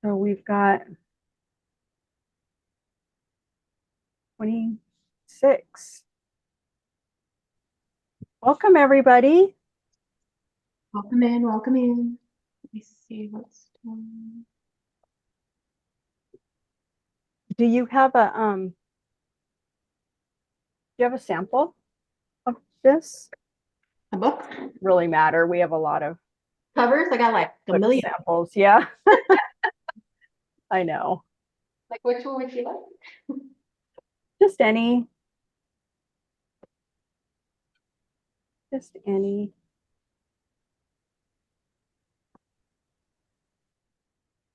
So we've got 26. Welcome, everybody. Welcome in, welcome in. Let me see what's done. Do you have a sample of this? A book? Really matter. We have a lot of Covers? I got like a book million. samples. Yeah. I know. Like which one would you like? Just any. Just any.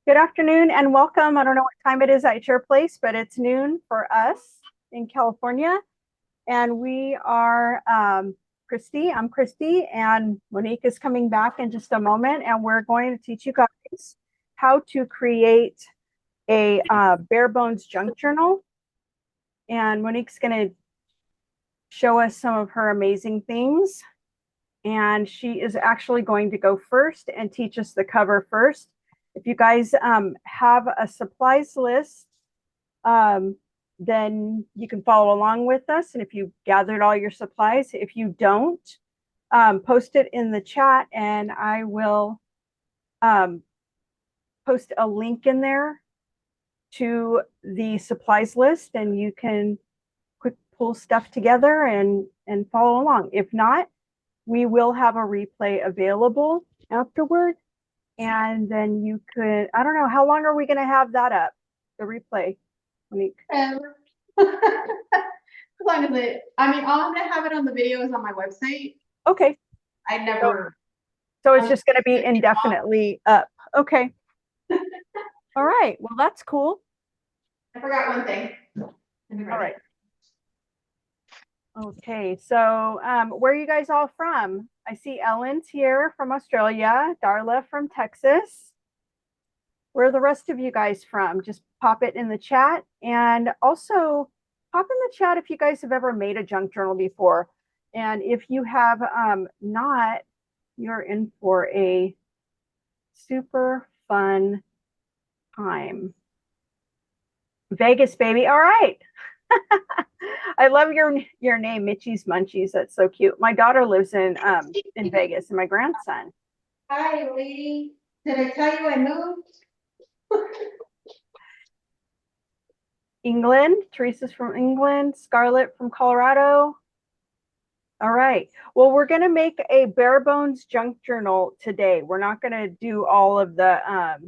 Good afternoon and welcome. I don't know what time it is at your place, but it's noon for us in California. And we are Kristi. I'm Kristi, and Monique is coming back in just a moment. And we're going to teach you guys how to create a Barebones junk journal. And Monique's going to show us some of her amazing things. And she is actually going to go first and teach us the cover first. If you guys have a supplies list, then you can follow along with us. And if you gathered all your supplies, if you don't, post it in the chat and I will post a link in there to the supplies list and you can quick pull stuff together and follow along. If not, we will have a replay available afterward. And then you could, I don't know, how long are we going to have that up, the replay, Monique? As long as it, I mean, all I'm gonna have it on the videos on my website. Okay. I never. So it's just going to be indefinitely up. Okay. All right. Well, that's cool. I forgot one thing. All right. Okay. So where are you guys all from? I see Ellen's here from Australia, Darla from Texas. Where are the rest of you guys from? Just pop it in the chat. And also pop in the chat if you guys have ever made a junk journal before. And if you have not, you're in for a super fun time. Vegas, baby. All right. I love your name, Mitchie's Munchies. That's so cute. My daughter lives in Vegas, and my grandson. Hi, lady. Did I tell you I moved? England. Teresa's from England. Scarlett from Colorado. All right. Well, we're going to make a Barebones junk journal today. We're not going to do all of the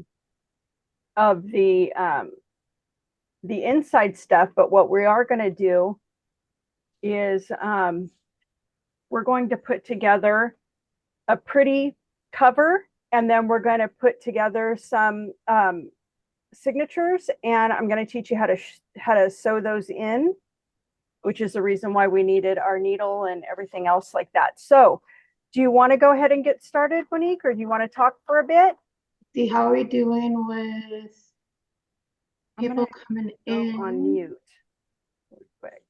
inside stuff, but what we are going to do is we're going to put together a pretty cover, and then we're going to put together some signatures, and I'm going to teach you how to sew those in, which is the reason why we needed our needle and everything else like that. So do you want to go ahead and get started, Monique, or do you want to talk for a bit? See, how are we doing with people coming in? On mute. Quick.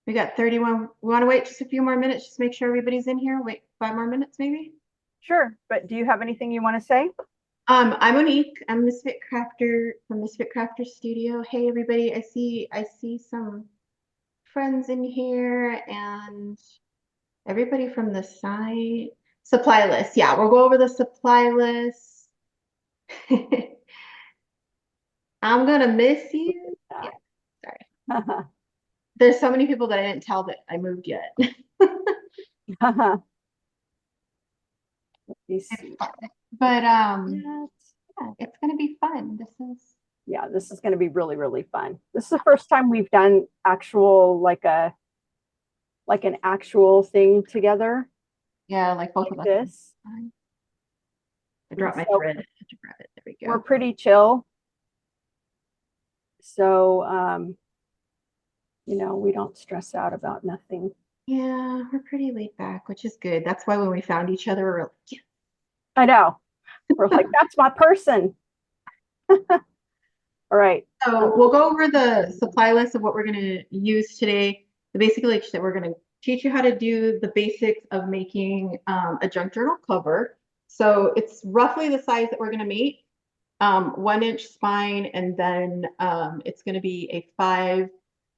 We got 31. We want to wait just a few more minutes, just make sure everybody's in here. Wait 5 more minutes, maybe. Sure, but do you have anything you want to say? I'm Monique. I'm Misfit Crafter from Misfit Crafter Studio. Hey, everybody! I see some friends in here and everybody from the site. Supply list. Yeah, we'll go over the supply list. I'm gonna miss you. Yeah, sorry. There's so many people that I didn't tell that I moved yet. But yeah, it's gonna be fun. This is gonna be really, really fun. This is the first time we've done actual like an actual thing together. Yeah, like both of us. This. I dropped my thread. I had to grab it. There we go. We're pretty chill. So you know, we don't stress out about nothing. Yeah, we're pretty laid back, which is good. That's why when we found each other, we're like, yeah. I know. We're like, that's my person. All right. So we'll go over the supply list of what we're going to use today. Basically, we're going to teach you how to do the basics of making a junk journal cover. So it's roughly the size that we're going to make. 1 inch spine, and then it's going to be a 5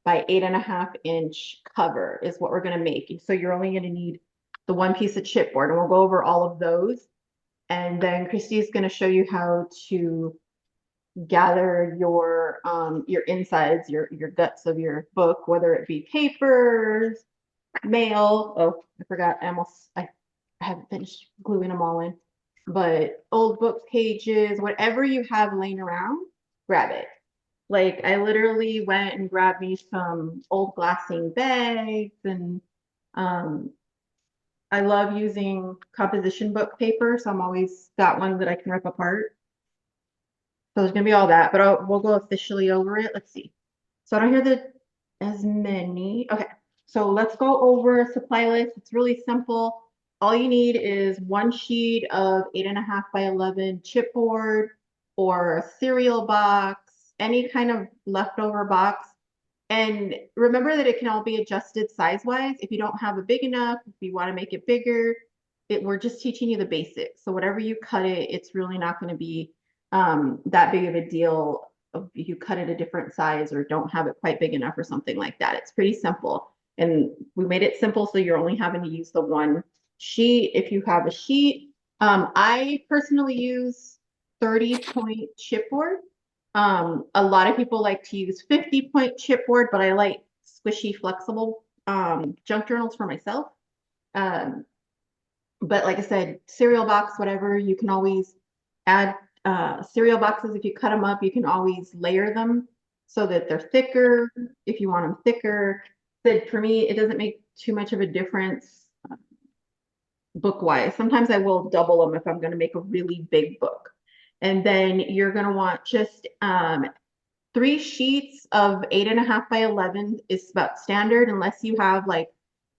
by 8.5 inch cover is what we're going to make. So you're only going to need the one piece of chipboard, and we'll go over all of those. And then Kristi is going to show you how to gather your insides, your guts of your book, whether it be papers, mail. Oh, I forgot. I haven't finished gluing them all in. But old book pages, whatever you have laying around, grab it. Like I literally went and grabbed me some old glassine bags, and I love using composition book paper, so I'm always got one that I can rip apart. So there's gonna be all that, but we'll go officially over it. Let's see. So I don't hear as many. Okay, so let's go over a supply list. It's really simple. All you need is 1 sheet of 8.5 by 11 chipboard or a cereal box, any kind of leftover box. And remember that it can all be adjusted size-wise. If you don't have a big enough, if you want to make it bigger, we're just teaching you the basics. So whatever you cut it, it's really not going to be that big of a deal if you cut it a different size or don't have it quite big enough or something like that. It's pretty simple. And we made it simple so you're only having to use the 1 sheet if you have a sheet. I personally use 30-point chipboard. A lot of people like to use 50-point chipboard, but I like squishy, flexible junk journals for myself. But like I said, cereal box, whatever, you can always add cereal boxes. If you cut them up, you can always layer them so that they're thicker if you want them thicker. But for me, it doesn't make too much of a difference book-wise. Sometimes I will double them if I'm going to make a really big book. And then you're going to want just 3 sheets of 8.5 by 11 is about standard, unless you have like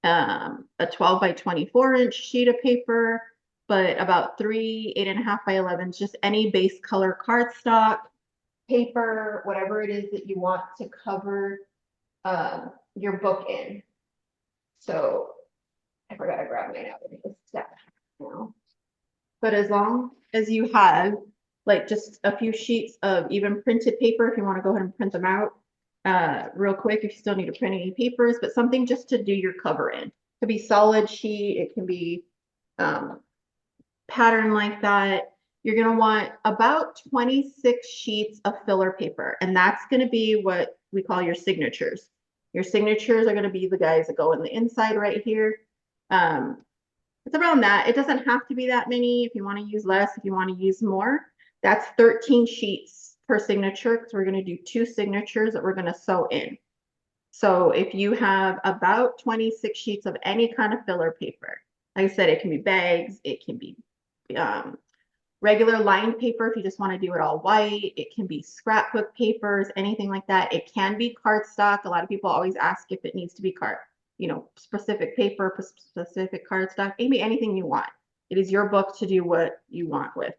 a 12 by 24-inch sheet of paper. But about 3 8.5 by 11s, just any base color cardstock, paper, whatever it is that you want to cover your book in. So I forgot to grab mine out of the stack now. But as long as you have like just a few sheets of even printed paper, if you want to go ahead and print them out real quick, if you still need to print any papers, but something just to do your cover in. It could be solid sheet, it can be pattern like that. You're going to want about 26 sheets of filler paper, and that's going to be what we call your signatures. Your signatures are going to be the guys that go in the inside right here. It's around that. It doesn't have to be that many. If you want to use less, if you want to use more, that's 13 sheets per signature, because we're going to do 2 signatures that we're going to sew in. So if you have about 26 sheets of any kind of filler paper, like I said, it can be bags, it can be regular lined paper if you just want to do it all white, it can be scrapbook papers, anything like that. It can be cardstock. A lot of people always ask if it needs to be specific paper, specific cardstock. It can be anything you want. It is your book to do what you want with.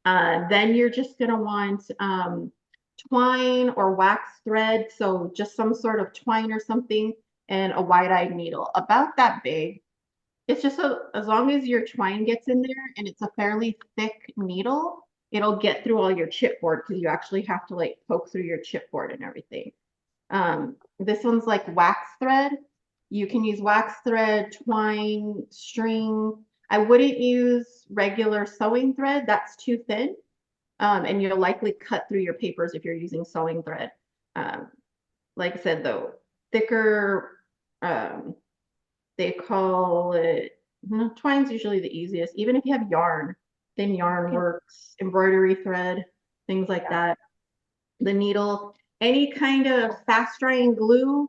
Then you're just going to want twine or wax thread, so just some sort of twine or something, and a wide-eyed needle about that big. It's just as long as your twine gets in there and it's a fairly thick needle, it'll get through all your chipboard, because you actually have to like poke through your chipboard and everything. This one's like wax thread. You can use wax thread, twine, string. I wouldn't use regular sewing thread. That's too thin. And you'll likely cut through your papers if you're using sewing thread. Like I said, though, thicker, they call it, twine's usually the easiest. Even if you have yarn, thin yarn works, embroidery thread, things like that. The needle, any kind of fast drying glue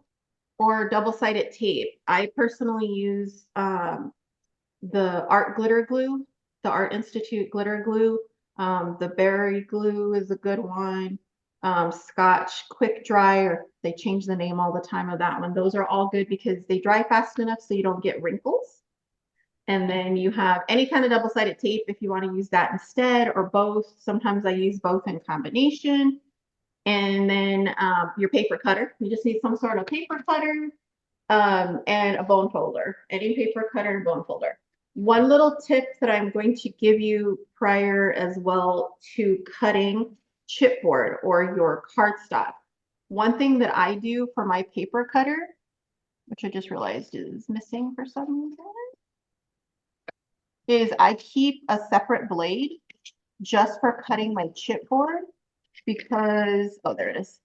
or double-sided tape. I personally use the Art Glitter Glue, the Art Institute Glitter Glue. The Berry Glue is a good one. Scotch Quick Dry, or they change the name all the time of that one. Those are all good because they dry fast enough so you don't get wrinkles. And then you have any kind of double-sided tape if you want to use that instead, or both. Sometimes I use both in combination. And then your paper cutter. You just need some sort of paper cutter and a bone folder. Any paper cutter and bone folder. One little tip that I'm going to give you prior as well to cutting chipboard or your cardstock. One thing that I do for my paper cutter, which I just realized is missing for some reason, is I keep a separate blade just for cutting my chipboard because, oh, there it is.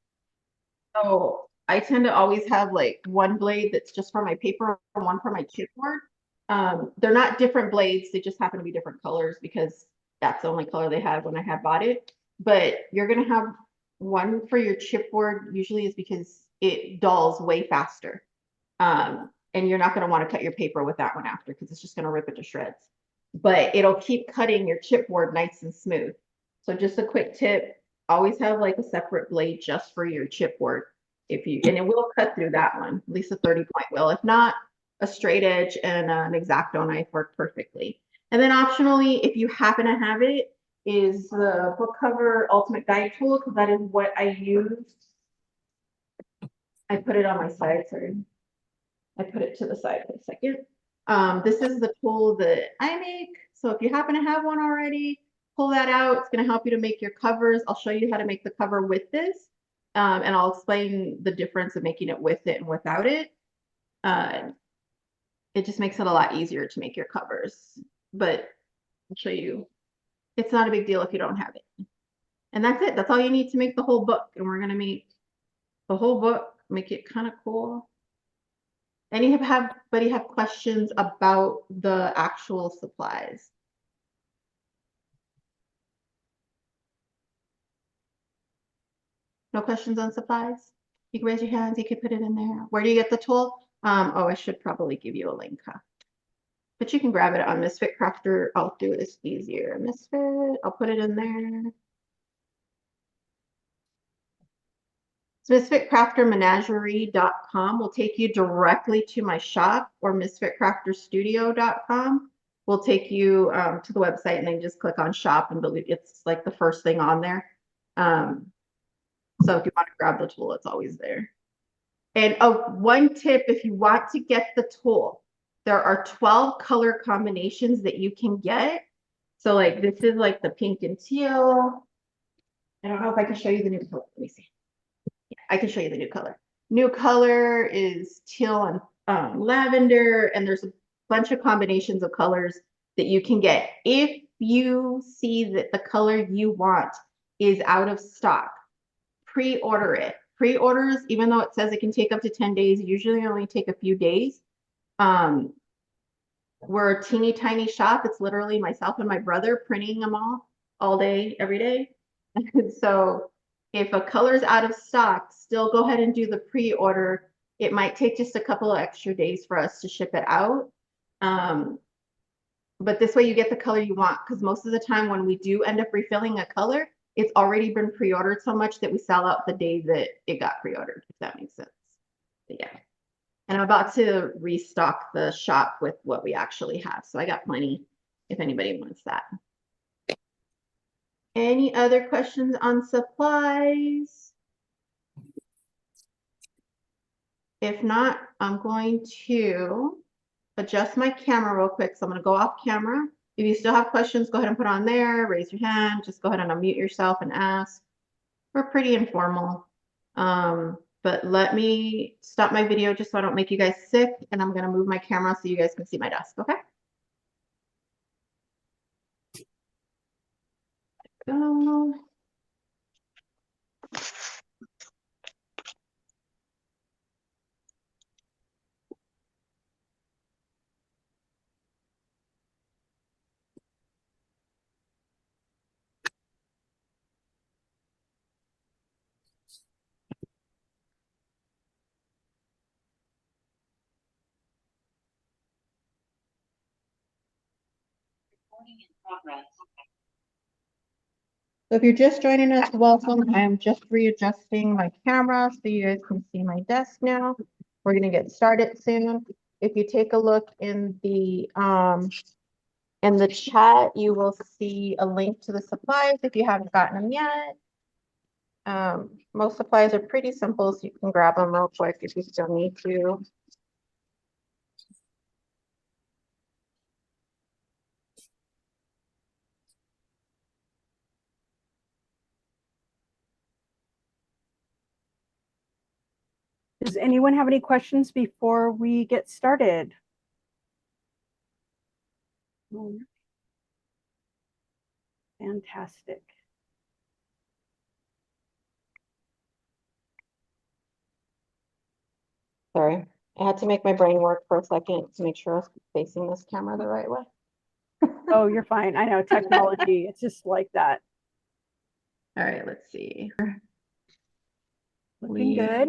So I tend to always have like one blade that's just for my paper and one for my chipboard. They're not different blades, they just happen to be different colors because that's the only color they had when I had bought it. But you're gonna have one for your chipboard, usually is because it dulls way faster. And you're not gonna want to cut your paper with that one after because it's just gonna rip it to shreds. But it'll keep cutting your chipboard nice and smooth. So just a quick tip, always have like a separate blade just for your chipboard. And it will cut through that one, at least a 30-point will. If not, a straight edge and an X-Acto knife work perfectly. And then optionally, if you happen to have it, is the book cover ultimate guide tool, because that is what I use. I put it on my side, sorry. I put it to the side for a second. This is the tool that I make. So if you happen to have one already, pull that out. It's going to help you to make your covers. I'll show you how to make the cover with this. And I'll explain the difference of making it with it and without it. It just makes it a lot easier to make your covers. But I'll show you. It's not a big deal if you don't have it. And that's it. That's all you need to make the whole book. And we're going to make the whole book, make it kind of cool. Anybody have questions about the actual supplies? No questions on supplies? You can raise your hands, you can put it in there. Where do you get the tool? Oh, I should probably give you a link, huh? But you can grab it on Misfit Crafter. I'll do this easier. Misfit, I'll put it in there. So misfitcraftermenagerie.com will take you directly to my shop, or misfitcrafterstudio.com will take you to the website, and then just click on shop and believe it's like the first thing on there. So if you want to grab the tool, it's always there. And one tip, if you want to get the tool, there are 12 color combinations that you can get. So like this is like the pink and teal. I don't know if I can show you the new color. Let me see. Yeah, I can show you the new color. New color is teal and lavender, and there's a bunch of combinations of colors that you can get. If you see that the color you want is out of stock, pre-order it. Pre-orders, even though it says it can take up to 10 days, usually only take a few days. We're a teeny tiny shop. It's literally myself and my brother printing them all day, every day. So if a color's out of stock, still go ahead and do the pre-order. It might take just a couple of extra days for us to ship it out. But this way you get the color you want, because most of the time when we do end up refilling a color, it's already been pre-ordered so much that we sell out the day that it got pre-ordered, if that makes sense. But yeah. And I'm about to restock the shop with what we actually have. So I got plenty if anybody wants that. Any other questions on supplies? If not, I'm going to adjust my camera real quick. So I'm going to go off camera. If you still have questions, go ahead and put on there, raise your hand, just go ahead and unmute yourself and ask. We're pretty informal. But let me stop my video just so I don't make you guys sick, and I'm going to move my camera so you guys can see my desk, okay? Go. So if you're just joining us, welcome. I am just readjusting my camera so you guys can see my desk now. We're going to get started soon. If you take a look in the chat, you will see a link to the supplies if you haven't gotten them yet. Most supplies are pretty simple, so you can grab them real quick if you still need to. Does anyone have any questions before we get started? Fantastic. Sorry, I had to make my brain work for a second to make sure I was facing this camera the right way. Oh, you're fine. I know technology, it's just like that. All right, let's see. Looking good.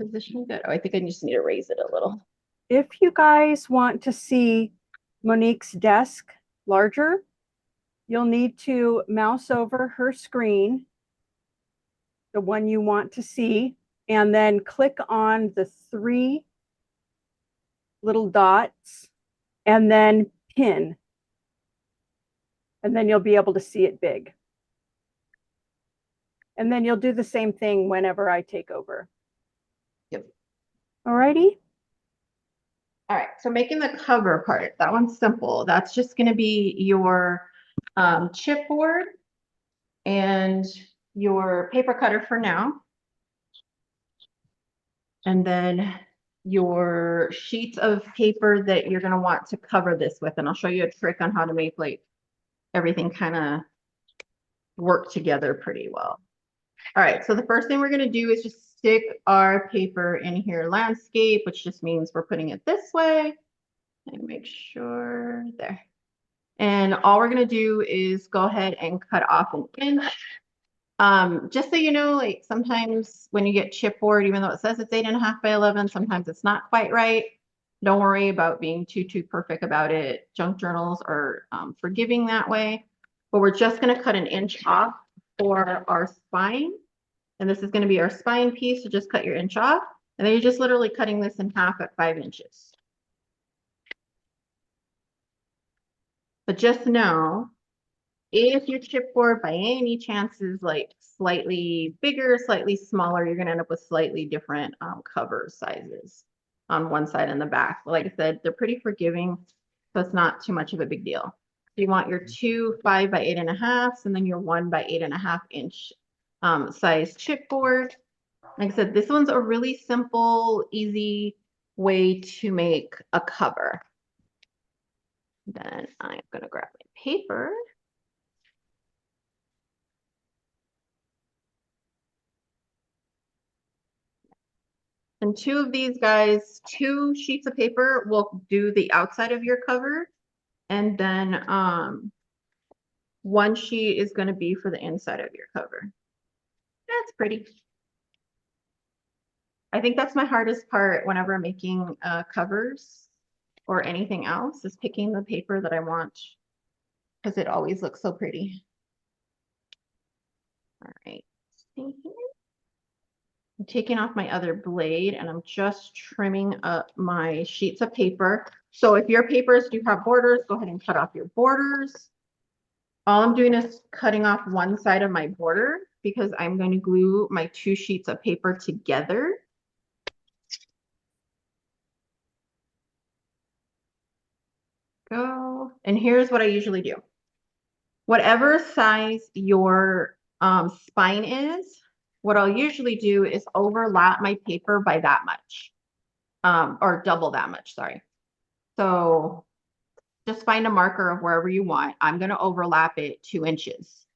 Position good. Oh, I think I just need to raise it a little. If you guys want to see Monique's desk larger, you'll need to mouse over her screen, the one you want to see, and then click on the 3 little dots and then pin. And then you'll be able to see it big. And then you'll do the same thing whenever I take over. Yep. All righty. All right, so making the cover part, that one's simple. That's just going to be your chipboard and your paper cutter for now. And then your sheets of paper that you're going to want to cover this with. And I'll show you a trick on how to make like everything kind of work together pretty well. All right, so the first thing we're going to do is just stick our paper in here, landscape, which just means we're putting it this way. And make sure there. And all we're going to do is go ahead and cut off an inch. Just so you know, like sometimes when you get chipboard, even though it says it's 8.5 by 11, sometimes it's not quite right. Don't worry about being too perfect about it. Junk journals are forgiving that way. But we're just going to cut an inch off for our spine. And this is going to be our spine piece. So just cut your inch off. And then you're just literally cutting this in half at 5 inches. But just know, if your chipboard by any chance is like slightly bigger, slightly smaller, you're going to end up with slightly different cover sizes on one side and the back. Like I said, they're pretty forgiving, so it's not too much of a big deal. So you want your 2 5 by 8.5, and then your 1 by 8.5 inch size chipboard. Like I said, this one's a really simple, easy way to make a cover. Then I'm going to grab my paper. And 2 of these guys, 2 sheets of paper will do the outside of your cover. And then 1 sheet is going to be for the inside of your cover. That's pretty. I think that's my hardest part whenever I'm making covers or anything else, is picking the paper that I want, because it always looks so pretty. All right. I'm taking off my other blade and I'm just trimming up my sheets of paper. So if your papers do have borders, go ahead and cut off your borders. All I'm doing is cutting off one side of my border because I'm going to glue my 2 sheets of paper together. Go. And here's what I usually do. Whatever size your spine is, what I'll usually do is overlap my paper by that much, or double that much, sorry. So just find a marker of wherever you want. I'm going to overlap it 2 inches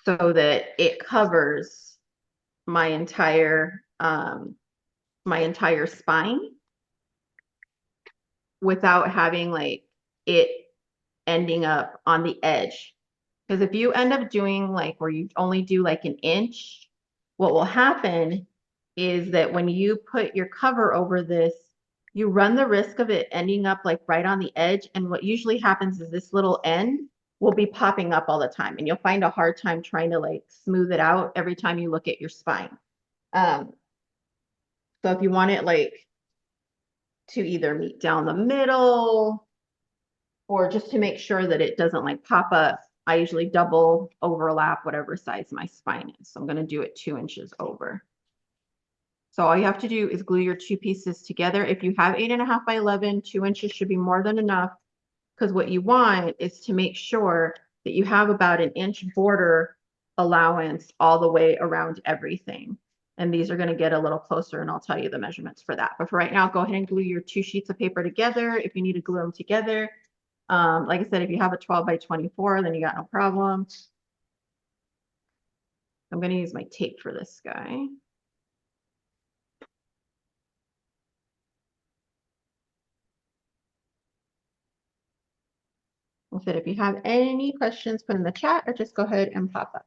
so that it covers my entire spine without having like it ending up on the edge. Because if you end up doing like where you only do like an inch, what will happen is that when you put your cover over this, you run the risk of it ending up like right on the edge. And what usually happens is this little end will be popping up all the time, and you'll find a hard time trying to like smooth it out every time you look at your spine. So if you want it like to either meet down the middle or just to make sure that it doesn't like pop up, I usually double overlap whatever size my spine is. So I'm going to do it 2 inches over. So all you have to do is glue your 2 pieces together. If you have 8.5 by 11, 2 inches should be more than enough, because what you want is to make sure that you have about an inch border allowance all the way around everything. And these are going to get a little closer, and I'll tell you the measurements for that. But for right now, go ahead and glue your 2 sheets of paper together if you need to glue them together. Like I said, if you have a 12 by 24, then you got no problem. I'm going to use my tape for this guy. I said, if you have any questions, put in the chat or just go ahead and pop up.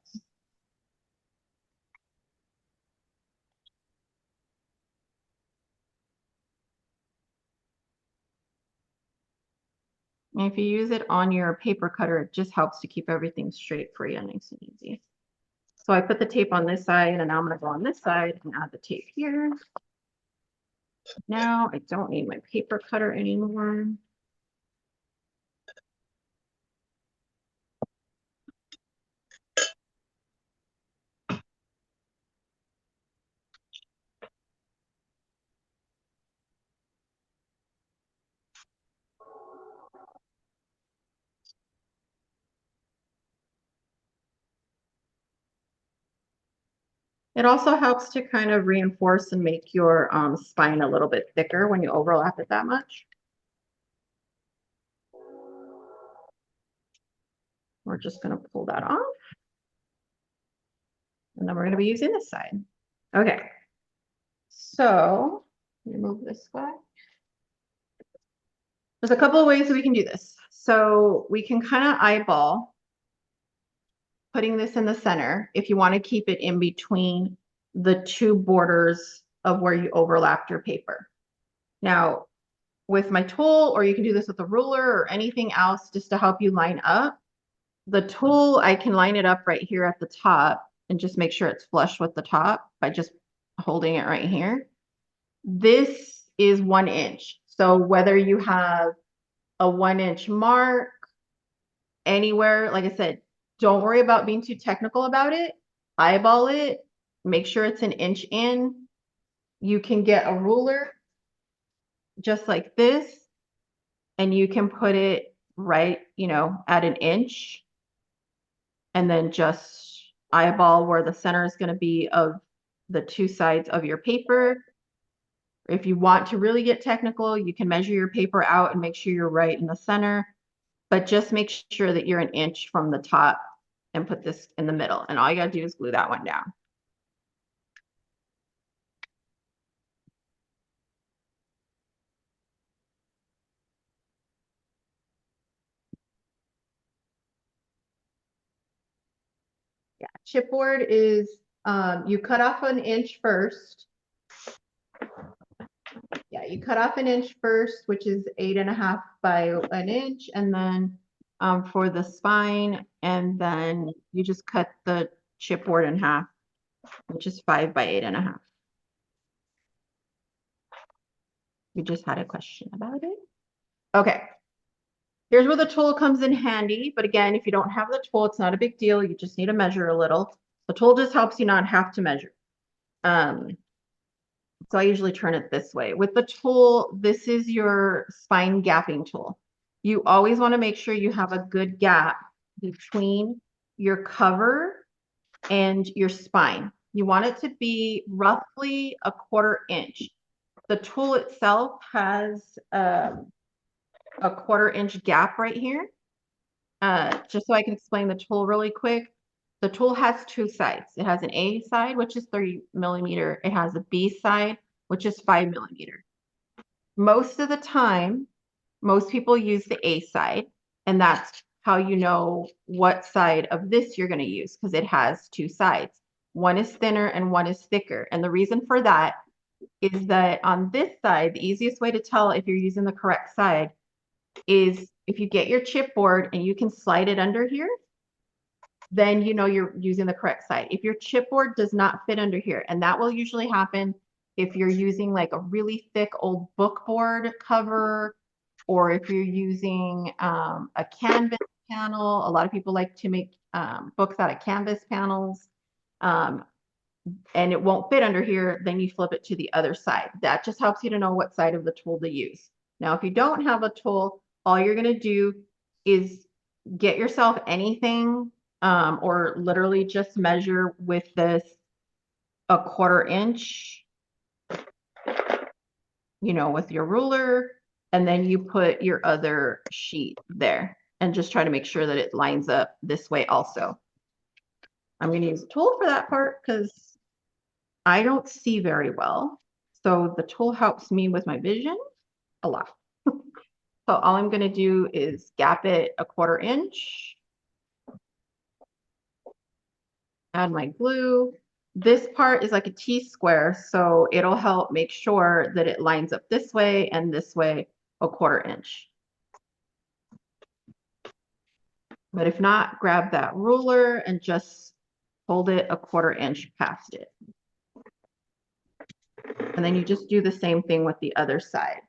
And if you use it on your paper cutter, it just helps to keep everything straight for you, nice and easy. So I put the tape on this side, and now I'm going to go on this side and add the tape here. Now I don't need my paper cutter anymore. It also helps to kind of reinforce and make your spine a little bit thicker when you overlap it that much. We're just going to pull that off. And then we're going to be using this side. Okay. So let me move this way. There's a couple of ways that we can do this. So we can kind of eyeball putting this in the center if you want to keep it in between the 2 borders of where you overlapped your paper. Now, with my tool, or you can do this with a ruler or anything else just to help you line up. The tool, I can line it up right here at the top and just make sure it's flush with the top by just holding it right here. This is 1 inch. So whether you have a 1-inch mark anywhere, like I said, don't worry about being too technical about it. Eyeball it, make sure it's 1 inch in. You can get a ruler just like this, and you can put it right, at 1 inch, and then just eyeball where the center is going to be of the 2 sides of your paper. If you want to really get technical, you can measure your paper out and make sure you're right in the center, but just make sure that you're 1 inch from the top and put this in the middle. And all you got to do is glue that one down. Yeah, chipboard is, you cut off 1 inch first. Yeah, you cut off 1 inch first, which is 8.5 by 1 inch. And then for the spine, and then you just cut the chipboard in half, which is 5 by 8.5. You just had a question about it. Okay. Here's where the tool comes in handy. But again, if you don't have the tool, it's not a big deal. You just need to measure a little. The tool just helps you not have to measure. So I usually turn it this way. With the tool, this is your spine gapping tool. You always want to make sure you have a good gap between your cover and your spine. You want it to be roughly a 1/4 inch. The tool itself has a 1/4 inch gap right here. Just so I can explain the tool really quick. The tool has 2 sides. It has an A side, which is 30 millimeter. It has a B side, which is 5 millimeter. Most of the time, most people use the A side, and that's how you know what side of this you're going to use, because it has 2 sides. One is thinner and one is thicker. And the reason for that is that on this side, the easiest way to tell if you're using the correct side is if you get your chipboard and you can slide it under here, then you know you're using the correct side. If your chipboard does not fit under here, and that will usually happen if you're using like a really thick old book board cover, or if you're using a canvas panel. A lot of people like to make books out of canvas panels, and it won't fit under here, then you flip it to the other side. That just helps you to know what side of the tool to use. Now, if you don't have a tool, all you're going to do is get yourself anything, or literally just measure with this a 1/4 inch, you know, with your ruler, and then you put your other sheet there and just try to make sure that it lines up this way also. I'm going to use a tool for that part because I don't see very well. So the tool helps me with my vision a lot. So all I'm going to do is gap it a 1/4 inch. Add my glue. This part is like a T-square, so it'll help make sure that it lines up this way and this way a 1/4 inch. But if not, grab that ruler and just hold it a 1/4 inch past it. And then you just do the same thing with the other side.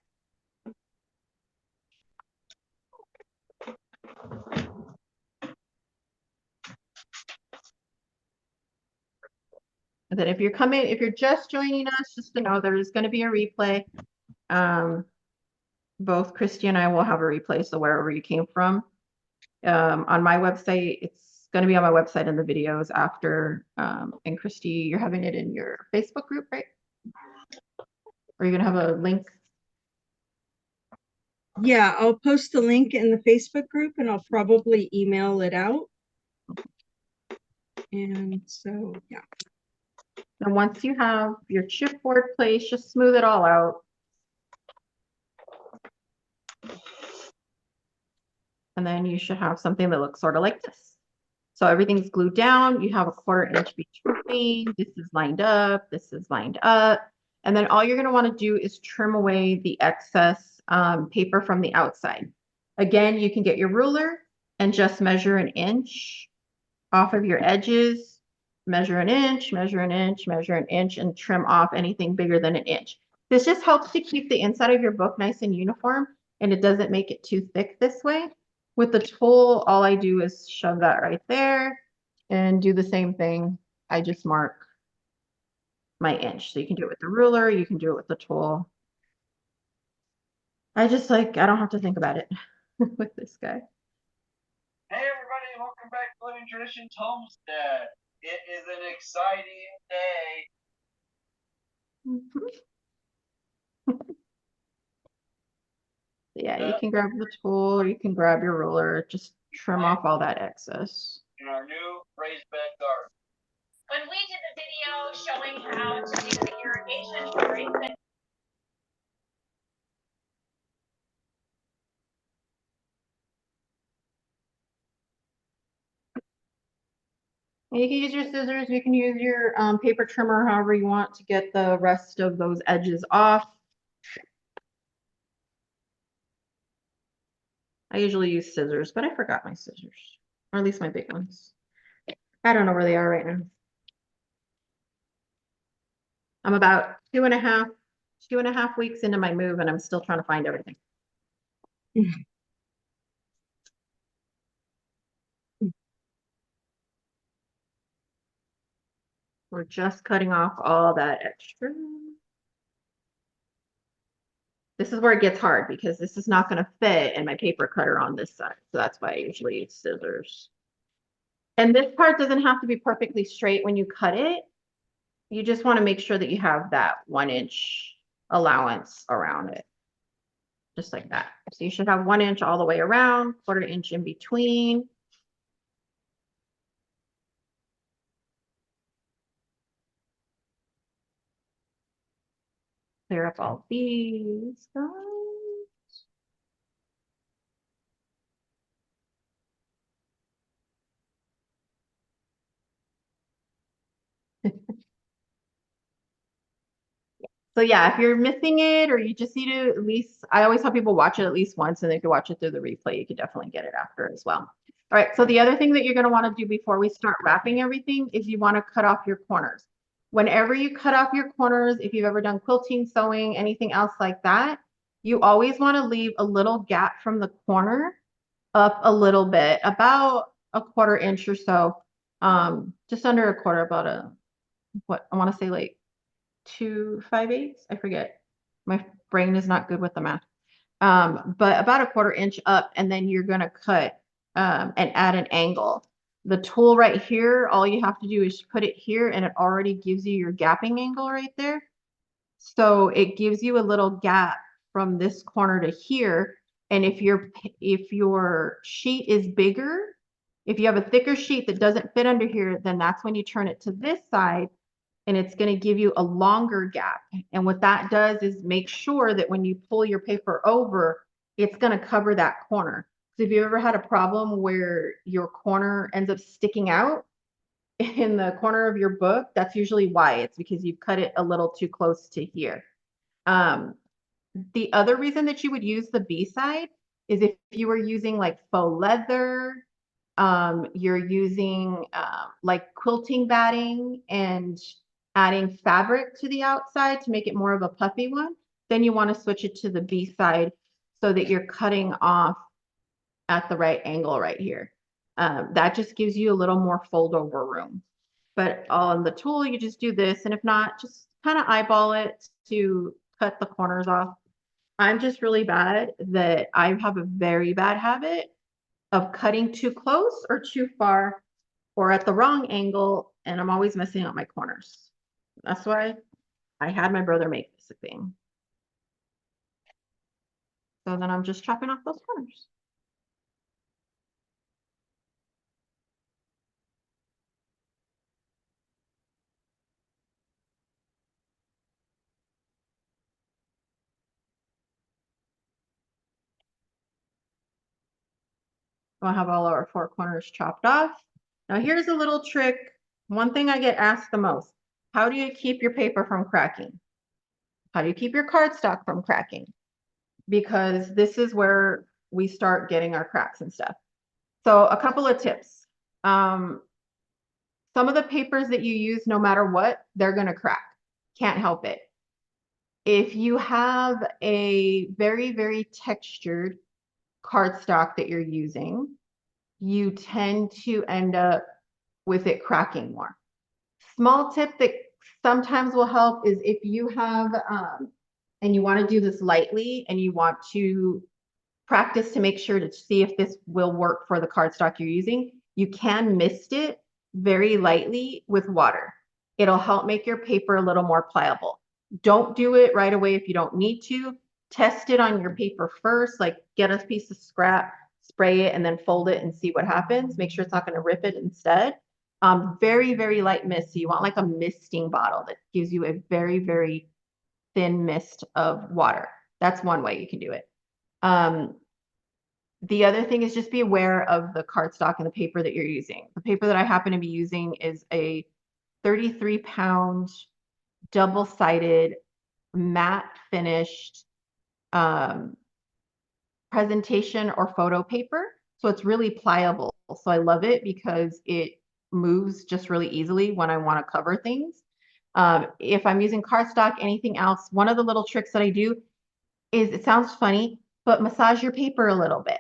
And then if you're just joining us, just to know there's going to be a replay. Both Kristi and I will have a replay, so wherever you came from. On my website, it's going to be on my website in the videos after. And Kristi, you're having it in your Facebook group, right? Or you're going to have a link? Yeah, I'll post the link in the Facebook group and I'll probably email it out. And so, yeah. And once you have your chipboard placed, just smooth it all out. And then you should have something that looks sort of like this. So everything's glued down. You have a 1/4 inch between. This is lined up. This is lined up. And then all you're going to want to do is trim away the excess paper from the outside. Again, you can get your ruler and just measure 1 inch off of your edges. Measure 1 inch, measure 1 inch, measure 1 inch, and trim off anything bigger than 1 inch. This just helps to keep the inside of your book nice and uniform, and it doesn't make it too thick this way. With the tool, all I do is shove that right there and do the same thing. I just mark my inch. So you can do it with the ruler, you can do it with the tool. I don't have to think about it with this guy. Hey everybody, welcome back to Living Traditions Homestead. It is an exciting day. Yeah, you can grab the tool or you can grab your ruler, just trim off all that excess. In our new raised bed garden. When we did the video showing how to do the irrigation for raised bed. And you can use your scissors, you can use your paper trimmer, however you want to get the rest of those edges off. I usually use scissors, but I forgot my scissors, or at least my big ones. I don't know where they are right now. I'm about 2.5 weeks into my move, and I'm still trying to find everything. We're just cutting off all that extra. This is where it gets hard because this is not going to fit in my paper cutter on this side. So that's why I usually use scissors. And this part doesn't have to be perfectly straight when you cut it. You just want to make sure that you have that 1 inch allowance around it. Just like that. So you should have 1 inch all the way around, 1/4 inch in between. Clear up all these guys. So yeah, if you're missing it or you just need to at least, I always tell people watch it at least once, and if you watch it through the replay, you can definitely get it after as well. All right, so the other thing that you're going to want to do before we start wrapping everything is you want to cut off your corners. Whenever you cut off your corners, if you've ever done quilting, sewing, anything else like that, you always want to leave a little gap from the corner up a little bit, about a 1/4 inch or so, just under a quarter, about what I want to say like 2 5/8. I forget. My brain is not good with the math. But about a 1/4 inch up, and then you're going to cut and add an angle. The tool right here, all you have to do is put it here and it already gives you your gapping angle right there. So it gives you a little gap from this corner to here. And if your sheet is bigger, if you have a thicker sheet that doesn't fit under here, then that's when you turn it to this side and it's going to give you a longer gap. And what that does is make sure that when you pull your paper over, it's going to cover that corner. So if you ever had a problem where your corner ends up sticking out in the corner of your book, that's usually why. It's because you've cut it a little too close to here. The other reason that you would use the B side is if you were using like faux leather, you're using like quilting batting and adding fabric to the outside to make it more of a puffy one, then you want to switch it to the B side so that you're cutting off at the right angle right here. That just gives you a little more fold over room. But on the tool, you just do this, and if not, just kind of eyeball it to cut the corners off. I'm just really bad that I have a very bad habit of cutting too close or too far or at the wrong angle, and I'm always messing up my corners. That's why I had my brother make this a thing. So then I'm just chopping off those corners. We'll have all our four corners chopped off. Now here's a little trick. One thing I get asked the most, how do you keep your paper from cracking? How do you keep your cardstock from cracking? Because this is where we start getting our cracks and stuff. So a couple of tips. Some of the papers that you use, no matter what, they're gonna crack. Can't help it. If you have a very, very textured cardstock that you're using, you tend to end up with it cracking more. Small tip that sometimes will help is if you have, and you want to do this lightly and you want to practice to make sure to see if this will work for the cardstock you're using, you can mist it very lightly with water. It'll help make your paper a little more pliable. Don't do it right away if you don't need to. Test it on your paper first, like get a piece of scrap, spray it, and then fold it and see what happens. Make sure it's not going to rip it instead. Very, very light mist. So you want like a misting bottle that gives you a very, very thin mist of water. That's one way you can do it. The other thing is just be aware of the cardstock and the paper that you're using. The paper that I happen to be using is a 33-pound double-sided matte finished presentation or photo paper. So it's really pliable. So I love it because it moves just really easily when I want to cover things. If I'm using cardstock, anything else, one of the little tricks that I do is, it sounds funny, but massage your paper a little bit.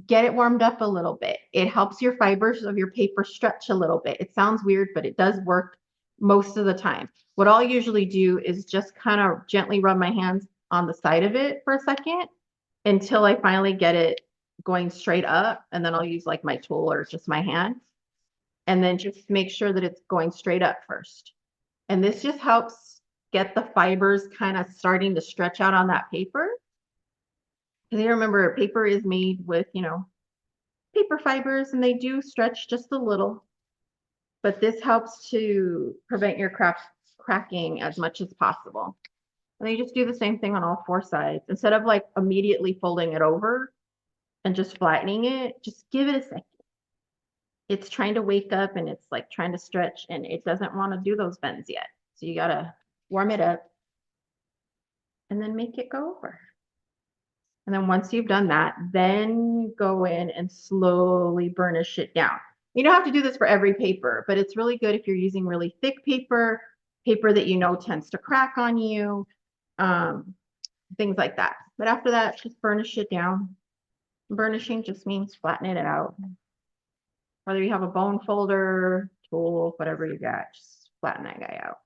Get it warmed up a little bit. It helps your fibers of your paper stretch a little bit. It sounds weird, but it does work most of the time. What I'll usually do is just kind of gently rub my hands on the side of it for a second until I finally get it going straight up. And then I'll use like my tool or just my hand. And then just make sure that it's going straight up first. And this just helps get the fibers kind of starting to stretch out on that paper. Because you remember, paper is made with, paper fibers, and they do stretch just a little. But this helps to prevent your cracking as much as possible. And then you just do the same thing on all four sides. Instead of like immediately folding it over and just flattening it, just give it a second. It's trying to wake up and it's like trying to stretch, and it doesn't want to do those bends yet. So you got to warm it up and then make it go over. And then once you've done that, then go in and slowly burnish it down. You don't have to do this for every paper, but it's really good if you're using really thick paper, paper that you know tends to crack on you, things like that. But after that, just burnish it down. Burnishing just means flattening it out. Whether you have a bone folder, tool, whatever you got, just flatten that guy out.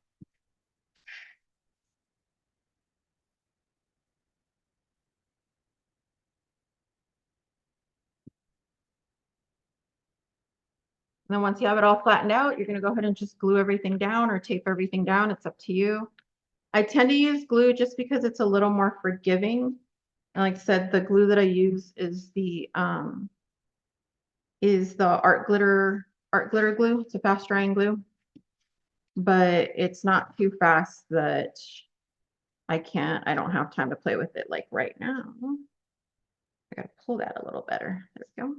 And then once you have it all flattened out, you're going to go ahead and just glue everything down or tape everything down. It's up to you. I tend to use glue just because it's a little more forgiving. And like I said, the glue that I use is the art glitter glue. It's a fast drying glue, but it's not too fast that I don't have time to play with it like right now. I gotta pull that a little better. There we go.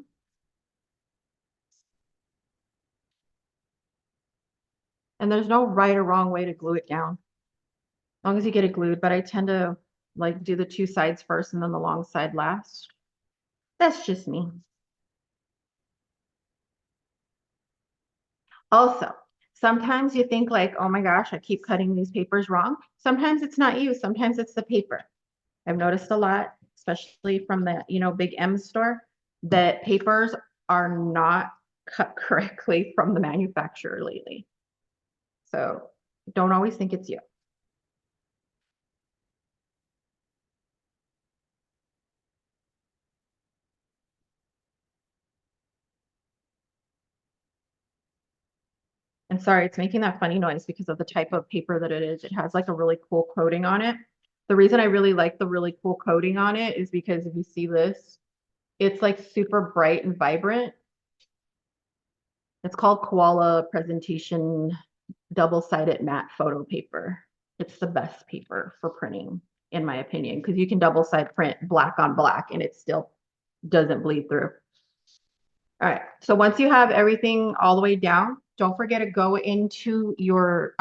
And there's no right or wrong way to glue it down, as long as you get it glued, but I tend to like do the two sides first and then the long side last. That's just me. Also, sometimes you think like, oh my gosh, I keep cutting these papers wrong. Sometimes it's not you, sometimes it's the paper. I've noticed a lot, especially from the, big M store, that papers are not cut correctly from the manufacturer lately. So don't always think it's you. And sorry, it's making that funny noise because of the type of paper that it is. It has like a really cool coating on it. The reason I really like the really cool coating on it is because if you see this, it's like super bright and vibrant. It's called Koala Presentation Double-Sided Matte Photo Paper. It's the best paper for printing, in my opinion, because you can double-side print black on black and it still doesn't bleed through. All right, so once you have everything all the way down, don't forget to go into your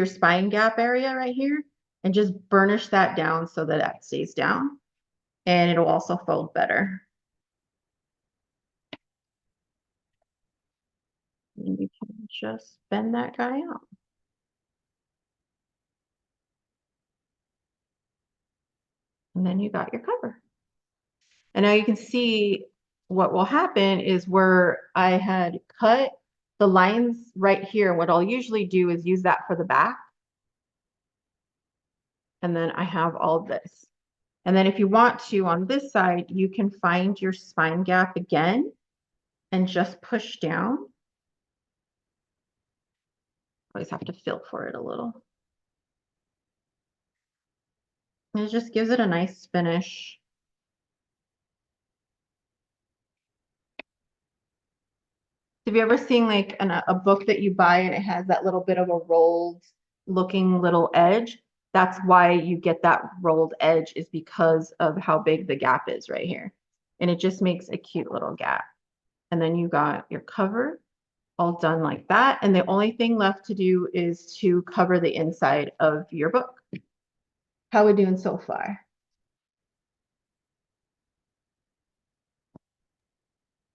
spine gap area right here and just burnish that down so that that stays down, and it'll also fold better. And you can just bend that guy out. And then you got your cover. And now you can see what will happen is where I had cut the lines right here. What I'll usually do is use that for the back. And then I have all this. And then if you want to, on this side, you can find your spine gap again and just push down. Always have to feel for it a little. And it just gives it a nice finish. Have you ever seen like a book that you buy and it has that little bit of a rolled looking little edge? That's why you get that rolled edge, is because of how big the gap is right here. And it just makes a cute little gap. And then you got your cover all done like that. And the only thing left to do is to cover the inside of your book. How are we doing so far?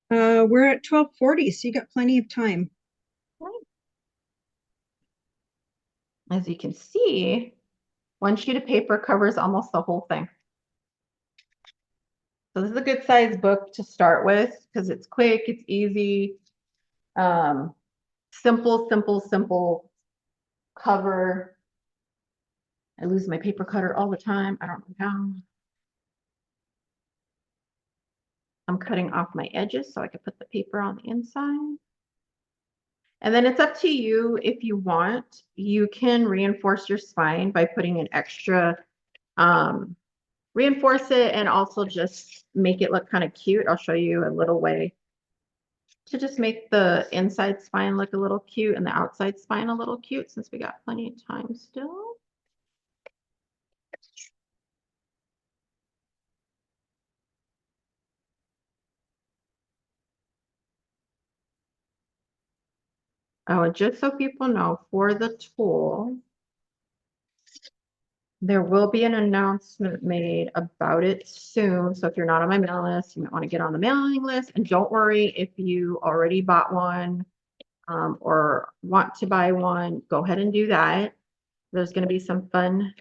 We're at 12:40, so you got plenty of time. As you can see, one sheet of paper covers almost the whole thing. So this is a good size book to start with because it's quick, it's easy, simple cover. I lose my paper cutter all the time. I don't know how. I'm cutting off my edges so I can put the paper on the inside. And then it's up to you if you want. You can reinforce your spine by putting an extra, reinforce it and also just make it look kind of cute. I'll show you a little way to just make the inside spine look a little cute and the outside spine a little cute, since we got plenty of time still. Oh, and just so people know, for the tool, there will be an announcement made about it soon. So if you're not on my mailing list, you might want to get on the mailing list. And don't worry if you already bought one or want to buy one, go ahead and do that. There's going to be some fun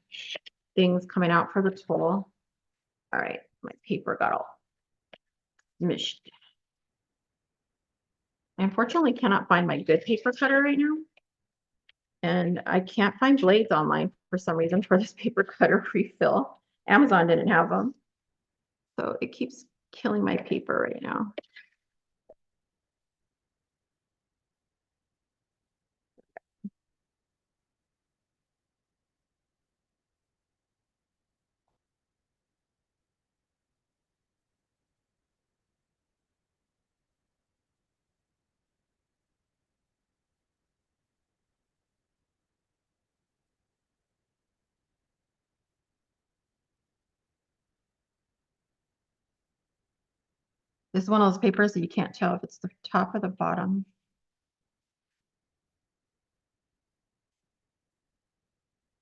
things coming out for the tool. All right, my paper got all mished. I unfortunately cannot find my good paper cutter right now. And I can't find blades online for some reason for this paper cutter refill. Amazon didn't have them. So it keeps killing my paper right now. This is one of those papers that you can't tell if it's the top or the bottom.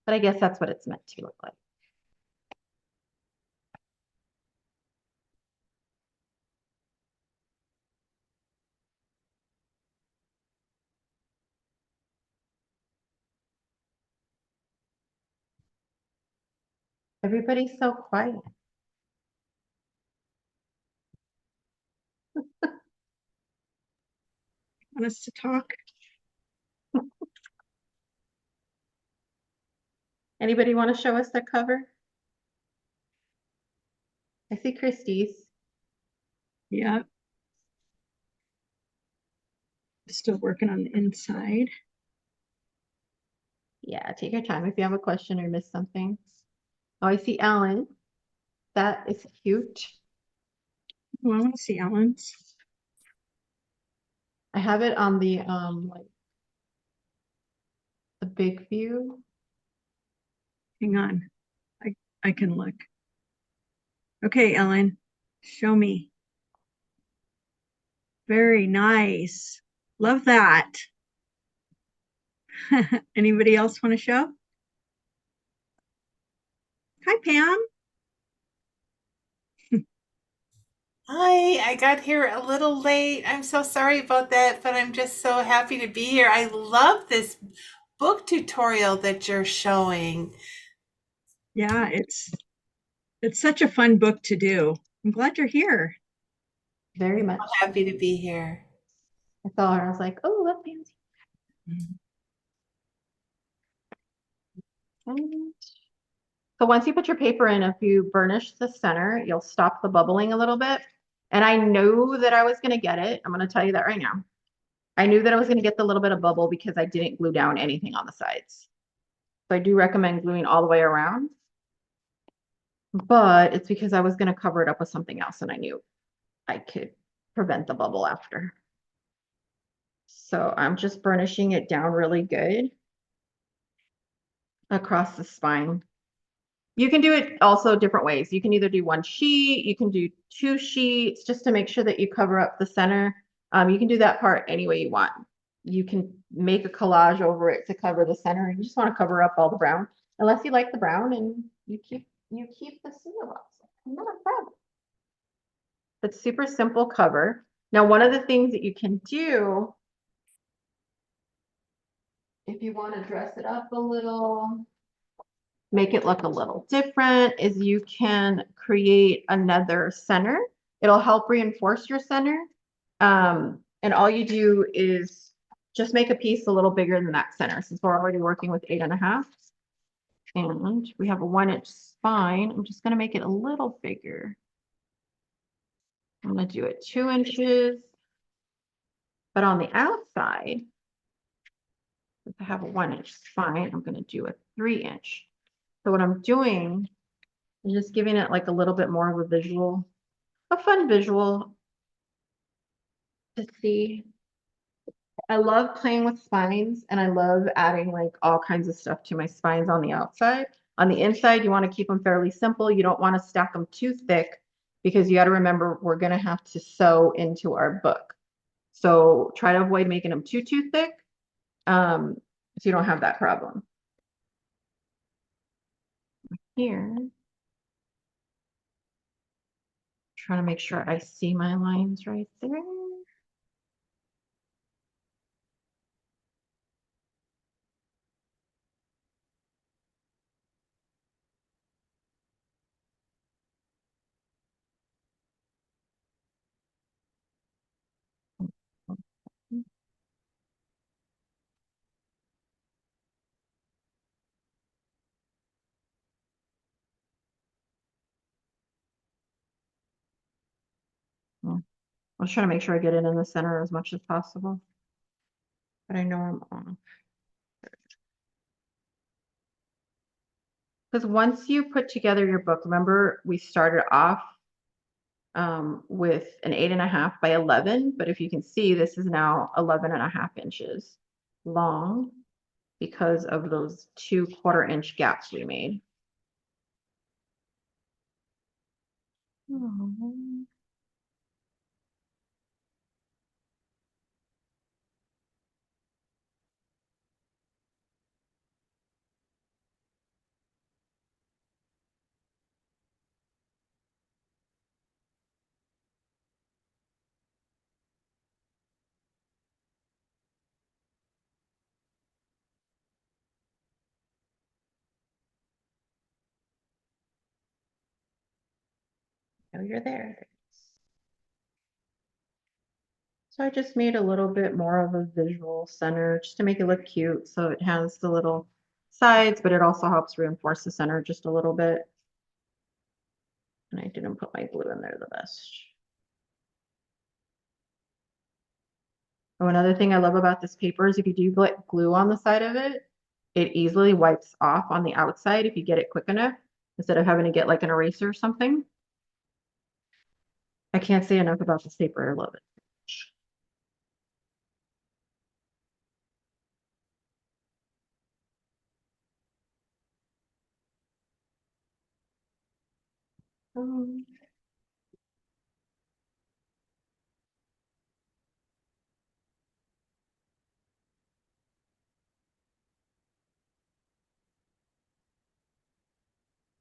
But I guess that's what it's meant to look like. Everybody's so quiet. Want us to talk? Anybody want to show us the cover? I see Kristi's. Yeah. Still working on the inside. Yeah, take your time if you have a question or miss something. Oh, I see Ellen. That is cute. Oh, I want to see Ellen's. I have it on the like the big view. Hang on. I can look. Okay, Ellen, show me. Very nice. Love that. Anybody else want to show? Hi, Pam. Hi, I got here a little late. I'm so sorry about that, but I'm just so happy to be here. I love this book tutorial that you're showing. Yeah, it's such a fun book to do. I'm glad you're here. Very much. I'm happy to be here. I saw her. I was like, oh, look, Pansy. So once you put your paper in, if you burnish the center, you'll stop the bubbling a little bit. And I knew that I was going to get it. I'm going to tell you that right now. I knew that I was going to get the little bit of bubble because I didn't glue down anything on the sides. So I do recommend gluing all the way around. But it's because I was going to cover it up with something else and I knew I could prevent the bubble after. So I'm just burnishing it down really good across the spine. You can do it also different ways. You can either do one sheet, you can do 2 sheets just to make sure that you cover up the center. You can do that part any way you want. You can make a collage over it to cover the center. You just want to cover up all the brown, unless you like the brown and you keep the seal box. Not a problem. It's super simple cover. Now, one of the things that you can do if you want to dress it up a little, make it look a little different, is you can create another center. It'll help reinforce your center. And all you do is just make a piece a little bigger than that center, since we're already working with 8.5. And we have a 1-inch spine. I'm just going to make it a little bigger. I'm going to do it 2 inches. But on the outside, if I have a 1-inch spine, I'm going to do a 3-inch. So what I'm doing is just giving it like a little bit more of a visual, a fun visual to see. I love playing with spines and I love adding like all kinds of stuff to my spines on the outside. On the inside, you want to keep them fairly simple. You don't want to stack them too thick because you got to remember we're going to have to sew into our book. So try to avoid making them too thick so you don't have that problem. Here, trying to make sure I see my lines right there. I was trying to make sure I get it in the center as much as possible, but I know I'm off. Because once you put together your book, remember we started off with an 8.5 by 11, but if you can see, this is now 11.5 inches long because of those 2 1/4-inch gaps we made. you're there. So I just made a little bit more of a visual center just to make it look cute. So it has the little sides, but it also helps reinforce the center just a little bit. And I didn't put my glue in there the best. Oh, another thing I love about this paper is if you do get glue on the side of it, it easily wipes off on the outside if you get it quick enough, instead of having to get like an eraser or something. I can't say enough about this paper. I love it.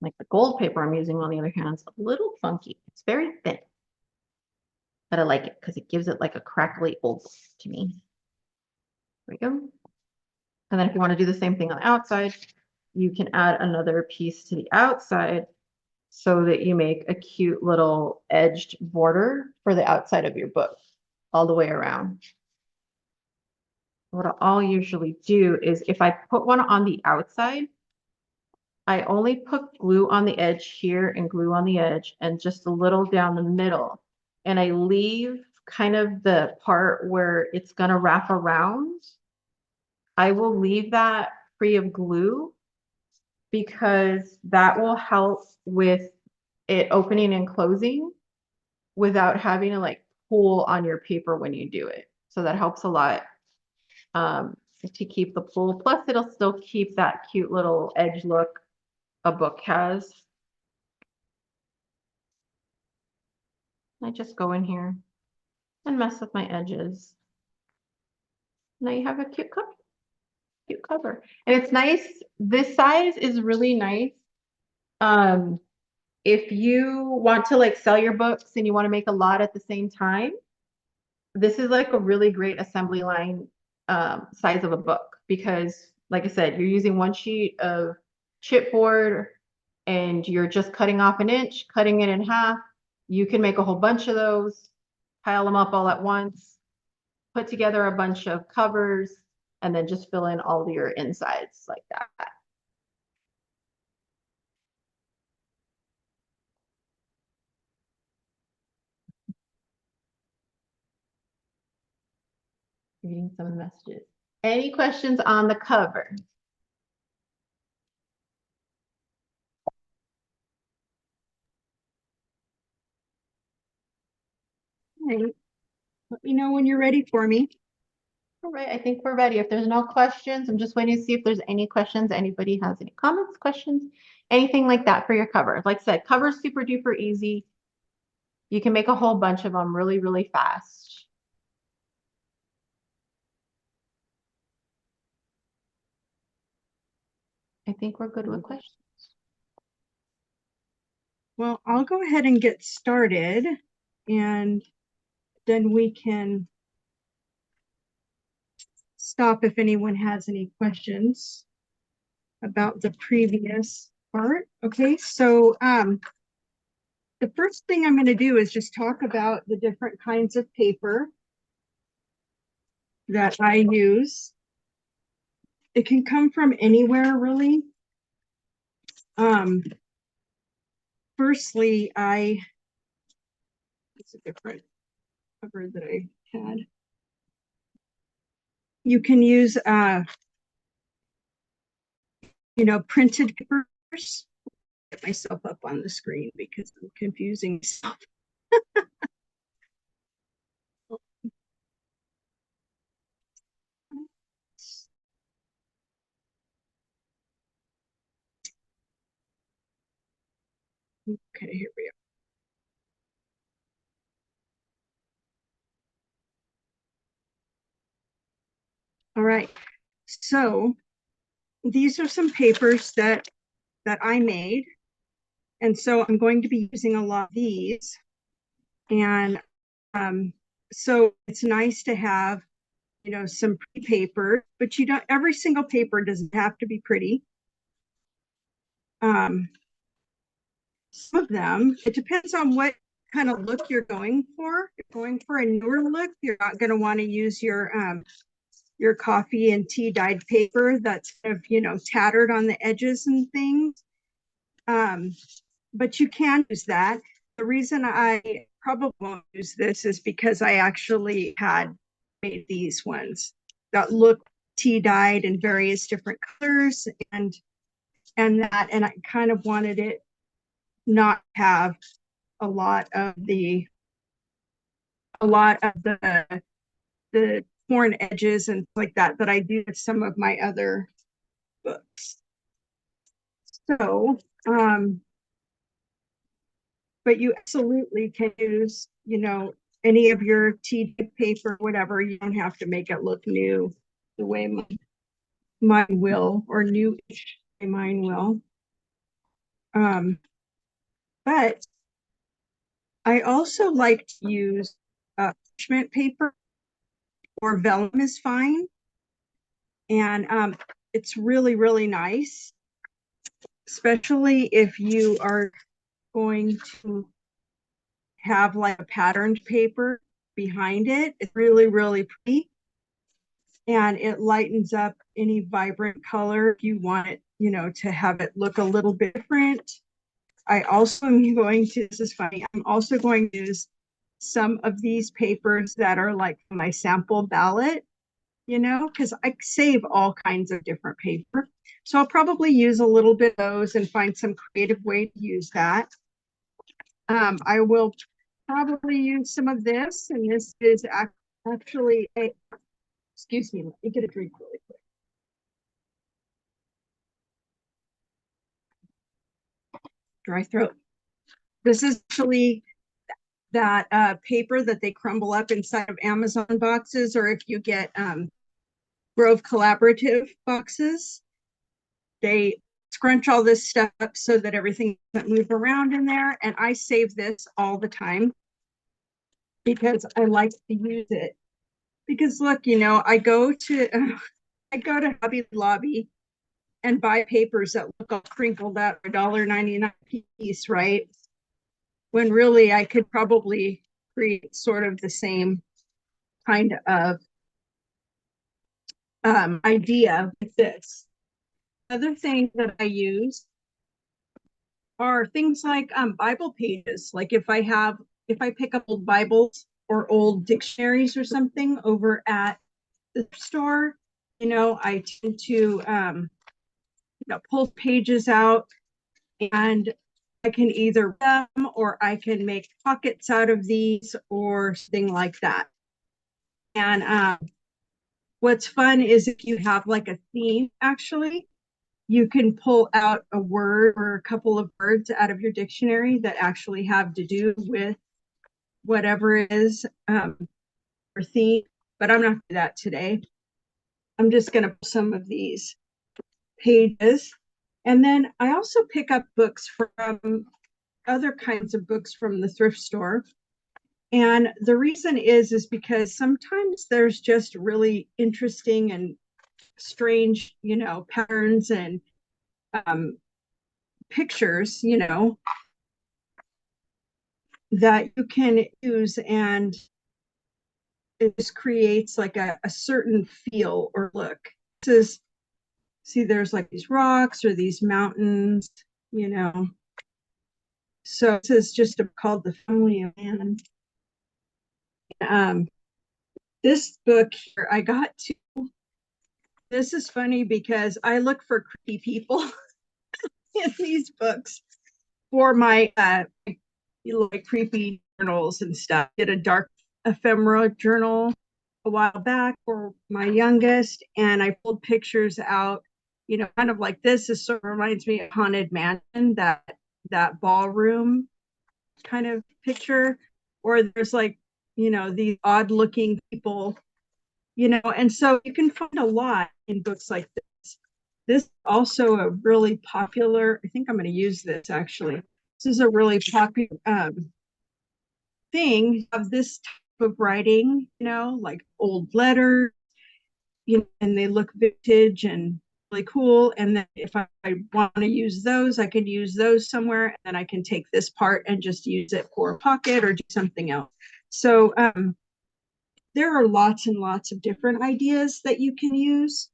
Like the gold paper I'm using, on the other hand, is a little funky. It's very thin, but I like it because it gives it like a crackly old look to me. There we go. And then if you want to do the same thing on the outside, you can add another piece to the outside so that you make a cute little edged border for the outside of your book all the way around. What I'll usually do is if I put one on the outside, I only put glue on the edge here and glue on the edge and just a little down the middle. And I leave kind of the part where it's going to wrap around. I will leave that free of glue because that will help with it opening and closing without having to like pull on your paper when you do it. So that helps a lot to keep the pull. Plus it'll still keep that cute little edge look a book has. I just go in here and mess with my edges. Now you have a cute cover. Cute cover. And it's nice. This size is really nice. If you want to like sell your books and you want to make a lot at the same time, this is like a really great assembly line size of a book, because like I said, you're using one sheet of chipboard and you're just cutting off an inch, cutting it in half. You can make a whole bunch of those, pile them up all at once, put together a bunch of covers, and then just fill in all your insides like that. Reading some messages. Any questions on the cover? Right. Let me know when you're ready for me. All right, I think we're ready. If there's no questions, I'm just waiting to see if there's any questions. Anybody has any comments, questions, anything like that for your cover. Like I said, cover's super duper easy. You can make a whole bunch of them really, really fast. I think we're good with questions. Well, I'll go ahead and get started, and then we can stop if anyone has any questions about the previous part. Okay, so the first thing I'm going to do is just talk about the different kinds of paper that I use. It can come from anywhere, really. Firstly, it's a different cover that I had. You can use, printed papers. Get myself up on the screen because I'm confusing myself. Okay, here we are. All right, so these are some papers that I made, and so I'm going to be using a lot of these, and so it's nice to have some pretty paper, but every single paper doesn't have to be pretty. Some of them, it depends on what kind of look you're going for. You're going for a newer look. You're not going to want to use your coffee and tea dyed paper that's kind of, you know, tattered on the edges and things. But you can use that. The reason I probably won't use this is because I actually had made these ones that look tea dyed in various different colors and I kind of wanted it not have a lot of the torn edges and like that I do with some of my other books. So but you absolutely can use, you know, any of your tea paper, whatever. You don't have to make it look new the way mine will, or new-ish mine will. But I also like to use parchment paper, or vellum is fine. And it's really, really nice, especially if you are going to have like a patterned paper behind it. It's really, really pretty. And it lightens up any vibrant color if you want it, you know, to have it look a little bit different. I also am going to, this is funny, I'm also going to use some of these papers that are like my sample ballot, you know, because I save all kinds of different paper. So I'll probably use a little bit of those and find some creative way to use that. I will probably use some of this, and this is actually a, excuse me, let me get a drink really quick. Dry throat. This is actually that paper that they crumble up inside of Amazon boxes, or if you get Grove Collaborative boxes, they scrunch all this stuff up so that everything doesn't move around in there. And I save this all the time because I like to use it. Because look, you know, I go to Hobby Lobby and buy papers that look all crinkled out for $1.99 a piece, right? When really I could probably create sort of the same kind of idea with this. Other things that I use are things like Bible pages. Like if I pick up old Bibles or old dictionaries or something over at the store, you know, I tend to you know, pull pages out, and I can either read them or I can make pockets out of these or something like that. And what's fun is if you have like a theme, actually, you can pull out a word or a couple of words out of your dictionary that actually have to do with whatever it is or theme. But I'm not going to do that today. I'm just going to put some of these pages. And then I also pick up books from other kinds of books from the thrift store. And the reason is because sometimes there's just really interesting and strange, you know, patterns and pictures, you know, that you can use, and it just creates like a certain feel or look. This is, see, there's like these rocks or these mountains, you know. So this is just called The Family of Man. This book here, I got to, this is funny because I look for creepy people in these books for my like creepy journals and stuff. Did a dark ephemera journal a while back for my youngest, and I pulled pictures out, you know, kind of like this. This sort of reminds me of Haunted Mansion, that ballroom kind of picture, or there's like, you know, these odd looking people, you know, and so you can find a lot in books like this. This is also a really popular, I think I'm going to use this actually. This is a really popular thing of this type of writing, you know, like old letters, you know, and they look vintage and really cool. And then if I want to use those, I can use those somewhere, and then I can take this part and just use it for a pocket or do something else. So there are lots and lots of different ideas that you can use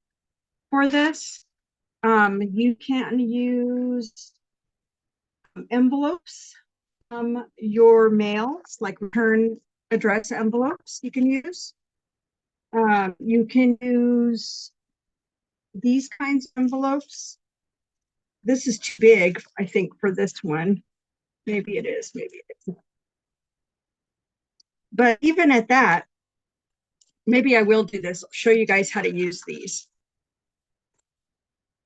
for this. You can use envelopes, your mails, like return address envelopes you can use. You can use these kinds of envelopes. This is too big, I think, for this one. Maybe it is, maybe it isn't. But even at that, maybe I will do this. I'll show you guys how to use these.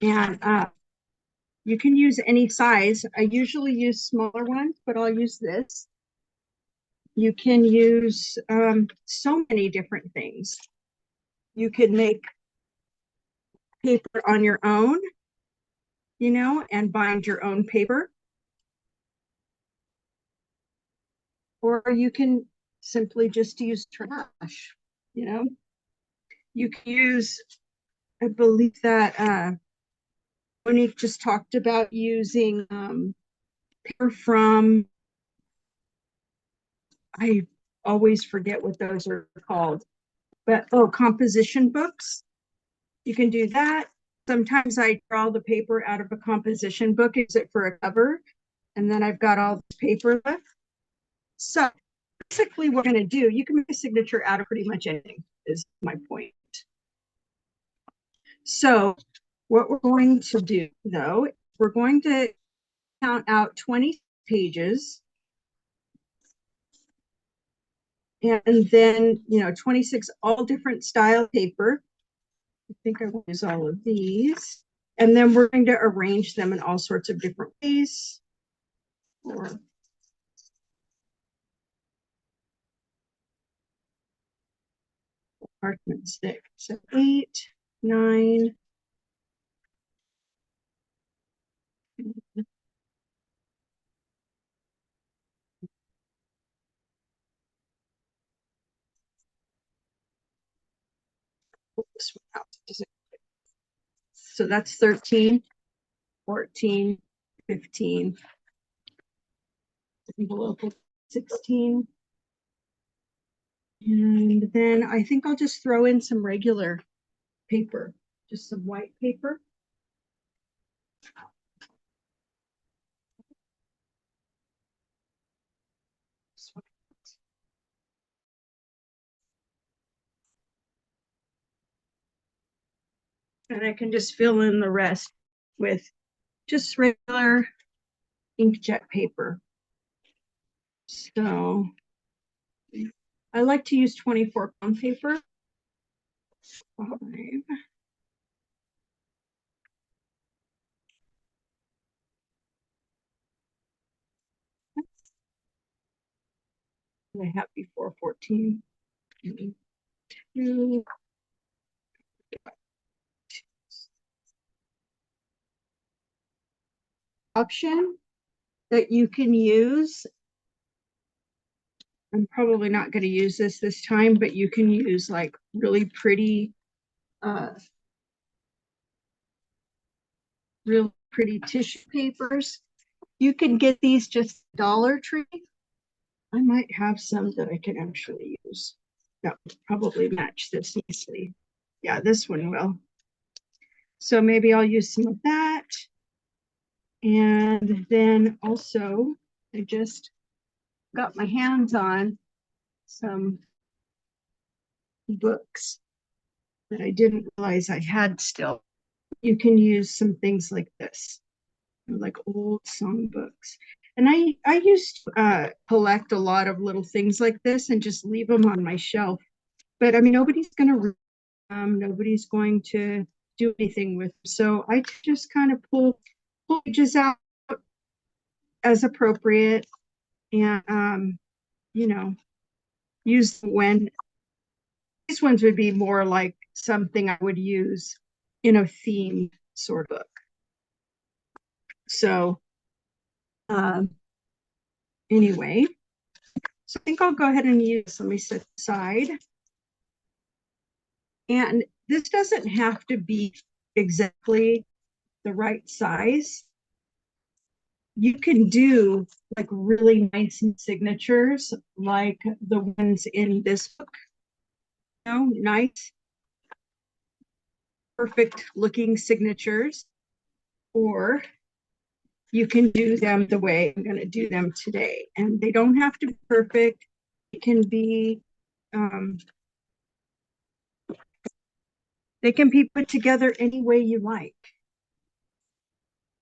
And you can use any size. I usually use smaller ones, but I'll use this. You can use so many different things. You could make paper on your own, you know, and bind your own paper. Or you can simply just use trash, you know. You can use, I believe that Monique just talked about using paper from, I always forget what those are called, but composition books. You can do that. Sometimes I draw the paper out of a composition book, use it for a cover, and then I've got all this paper left. So basically what we're going to do, you can make a signature out of pretty much anything, is my point. So what we're going to do, though, we're going to count out 20 pages. And then, 26 all different style paper. I think I will use all of these. And then we're going to arrange them in all sorts of different ways. Or parchment stick. So 8, 9. So that's 13, 14, 15, envelope 16. And then I think I'll just throw in some regular paper, just some white paper. And I can just fill in the rest with just regular inkjet paper. So I like to use 24-pound paper. 5. I have before 14. 2. Option that you can use. I'm probably not going to use this time, but you can use like really pretty, real pretty tissue papers. You can get these just Dollar Tree. I might have some that I can actually use. That would probably match this nicely. Yeah, this one will. So maybe I'll use some of that. And then also, I just got my hands on some books that I didn't realize I had still. You can use some things like this, like old songbooks. And I used to collect a lot of little things like this and just leave them on my shelf. But I mean, nobody's going to read them. Nobody's going to do anything with them. So I just kind of pull pages out as appropriate and, use them when. These ones would be more like something I would use in a theme sort of book. So anyway, so I think I'll go ahead and use, let me set aside. And this doesn't have to be exactly the right size, you can do like really nice signatures like the ones in this book. You know, nice, perfect looking signatures, or you can do them the way I'm going to do them today. And they don't have to be perfect. It can be, they can be put together any way you like.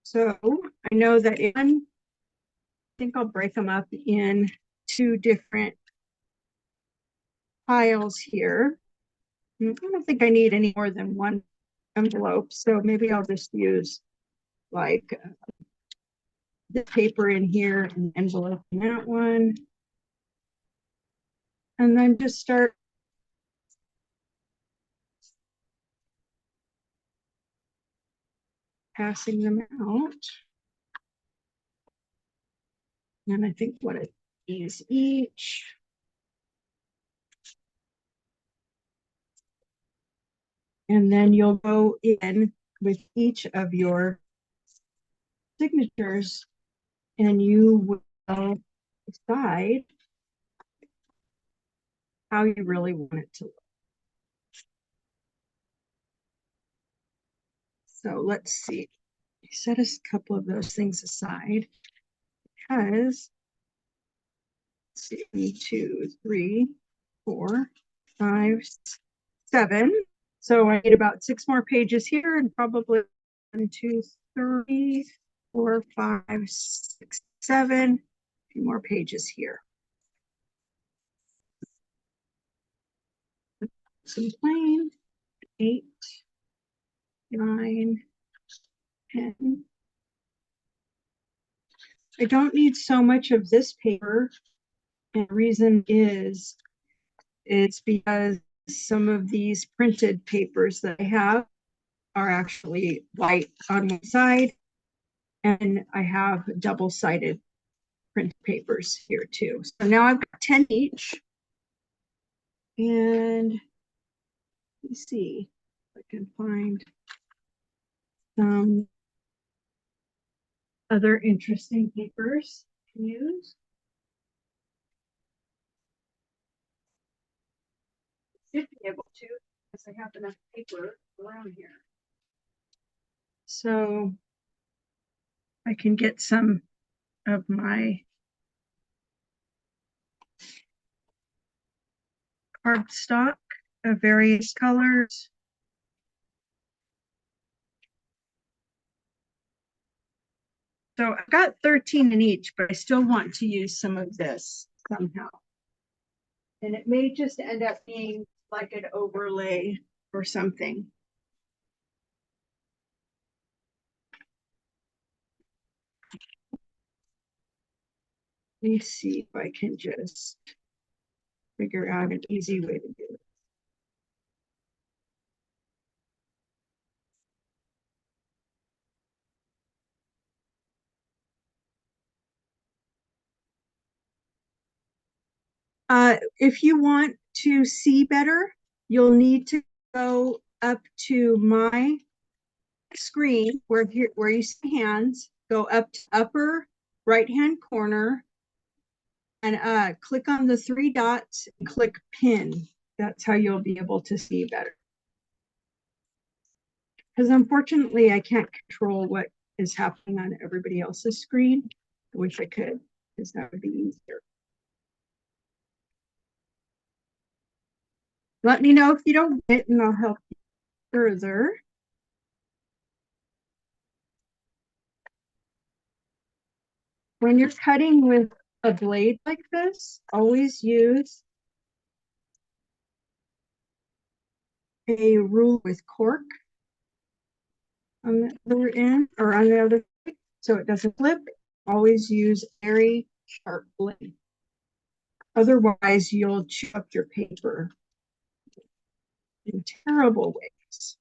So I know that I think I'll break them up in 2 different piles here. I don't think I need any more than 1 envelope, so maybe I'll just use like the paper in here and envelope in that one. And then just start passing them out. And I think what it is each. And then you'll go in with each of your signatures and you will decide how you really want it to look. So let's see. Set a couple of those things aside because let's see, 2, 3, 4, 5, 7. So I need about 6 more pages here and probably 1, 2, 3, 4, 5, 6, 7. A few more pages here. Some plain, 8, 9, 10. I don't need so much of this paper. And the reason is it's because some of these printed papers that I have are actually white on one side, and I have double-sided print papers here too. So now I've got 10 each. And let me see if I can find some other interesting papers to use. Should be able to, because I have enough paper around here. So I can get some of my cardstock of various colors. So I've got 13 in each, but I still want to use some of this somehow. And it may just end up being like an overlay or something. Let me see if I can just figure out an easy way to do it. If you want to see better, you'll need to go up to my screen where you see hands, go up to upper right-hand corner and click on the 3 dots and click pin. That's how you'll be able to see better. Because unfortunately, I can't control what is happening on everybody else's screen. I wish I could, because that would be easier. Let me know if you don't get it and I'll help you further. When you're cutting with a blade like this, always use a rule with cork on the other end or on the other side so it doesn't flip. Always use a very sharp blade. Otherwise, you'll chew up your paper in terrible ways.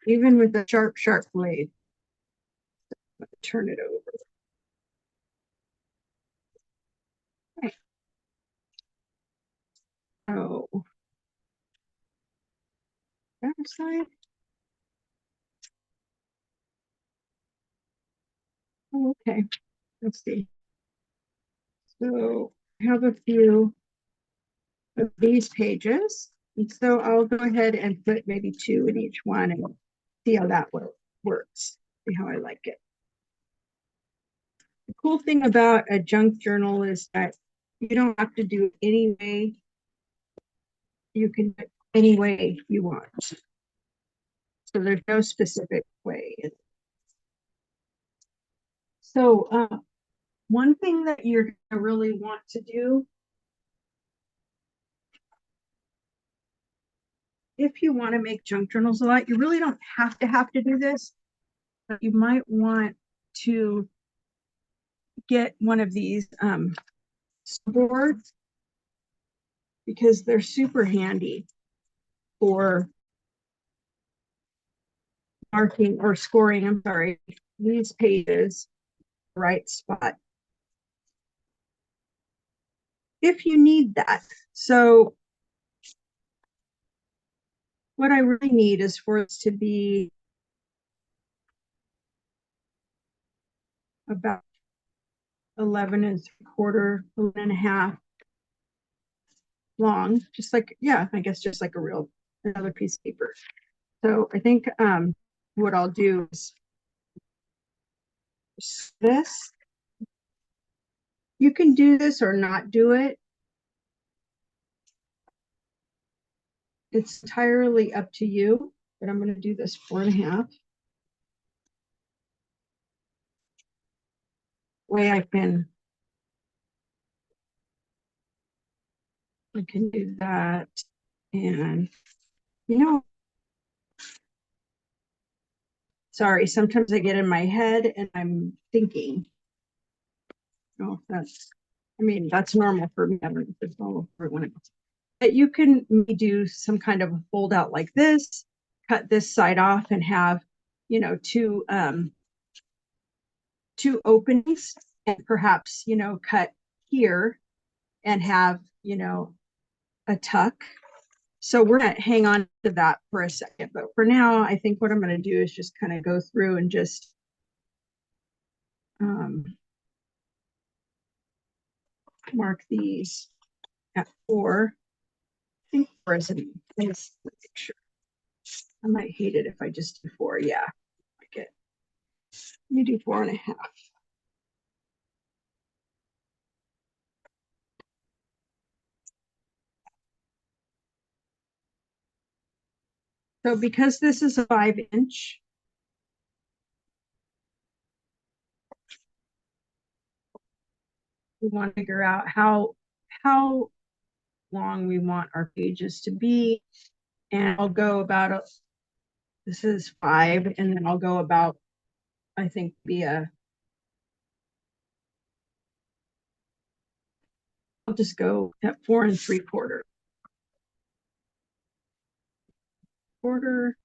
Even with a sharp, sharp blade. Turn it over. Okay. other side. Oh, okay, let's see. So I have a few of these pages. And so I'll go ahead and put maybe 2 in each one and see how that works. See how I like it. The cool thing about a junk journal is that you don't have to do it any way. You can do it any way you want. So there's no specific way. So one thing that you're gonna really want to do, if you want to make junk journals a lot, you really don't have to do this, but you might want to get one of these boards because they're super handy for marking or scoring, I'm sorry, these pages right spot if you need that. So what I really need is for it to be about 11 3/4, 11 and a half long, just like, yeah, I guess just like another piece of paper. So I think what I'll do is this. You can do this or not do it. It's entirely up to you, but I'm going to do this 4 and a half. Way I can do that. And sorry, sometimes I get in my head and I'm thinking, oh, that's normal for me. I don't know if it's normal for everyone else. But you can do some kind of a fold out like this, cut this side off and have, two openings, and perhaps, cut here and have, a tuck. So we're going to hang on to that for a second. But for now, I think what I'm going to do is just kind of go through and just mark these at 4. I think 4 is in this picture. I might hate it if I just do 4. Yeah, like it. Let me do 4 and a half. So because this is a 5-inch, we want to figure out how long we want our pages to be. And I'll go about this is 5, and then I'll go about, I think, I'll just go at 4 3/4. Quarter.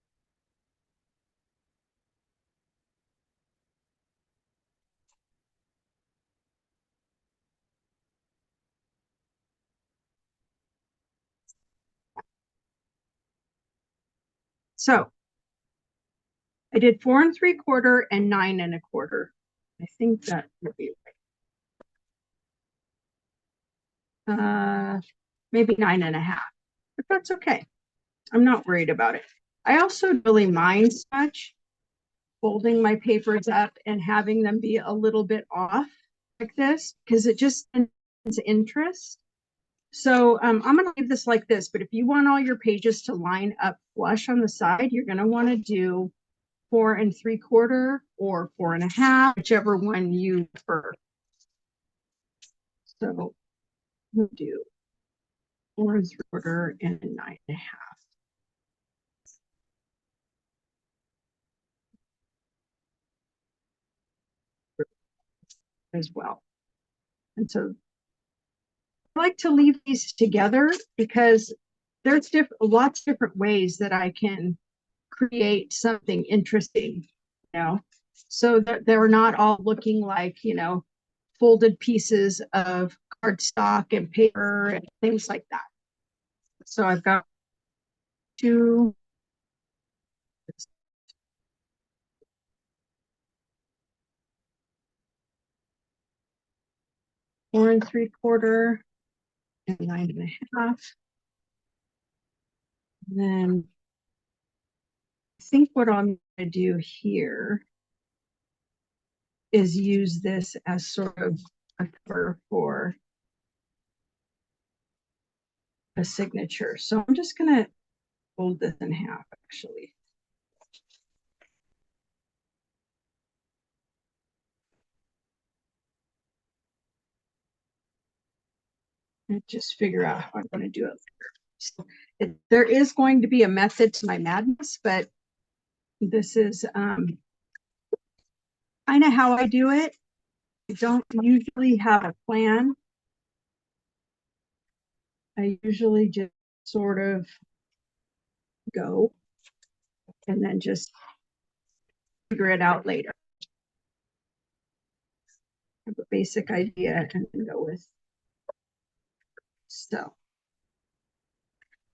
So I did 4 3/4 and 9 1/4. I think that would be right. Maybe 9 1/2, but that's okay. I'm not worried about it. I also really mind much folding my papers up and having them be a little bit off like this, because it just adds interest. So I'm going to leave this like this, but if you want all your pages to line up flush on the side, you're going to want to do 4 3/4 or 4 1/2, whichever one you prefer. So we'll do 4 3/4 and 9 1/2. As well. And so I like to leave these together because there's lots of different ways that I can create something interesting, so that they're not all looking like, folded pieces of cardstock and paper and things like that. So I've got 2 4 3/4 and 9.5. Then I think what I'm going to do here is use this as sort of a cover for a signature. So I'm just going to fold this in half, actually. And just figure out how I'm going to do it. So there is going to be a method to my madness, but this is kind of how I do it. I don't usually have a plan. I usually just sort of go and then just figure it out later. Have a basic idea and then go with. So,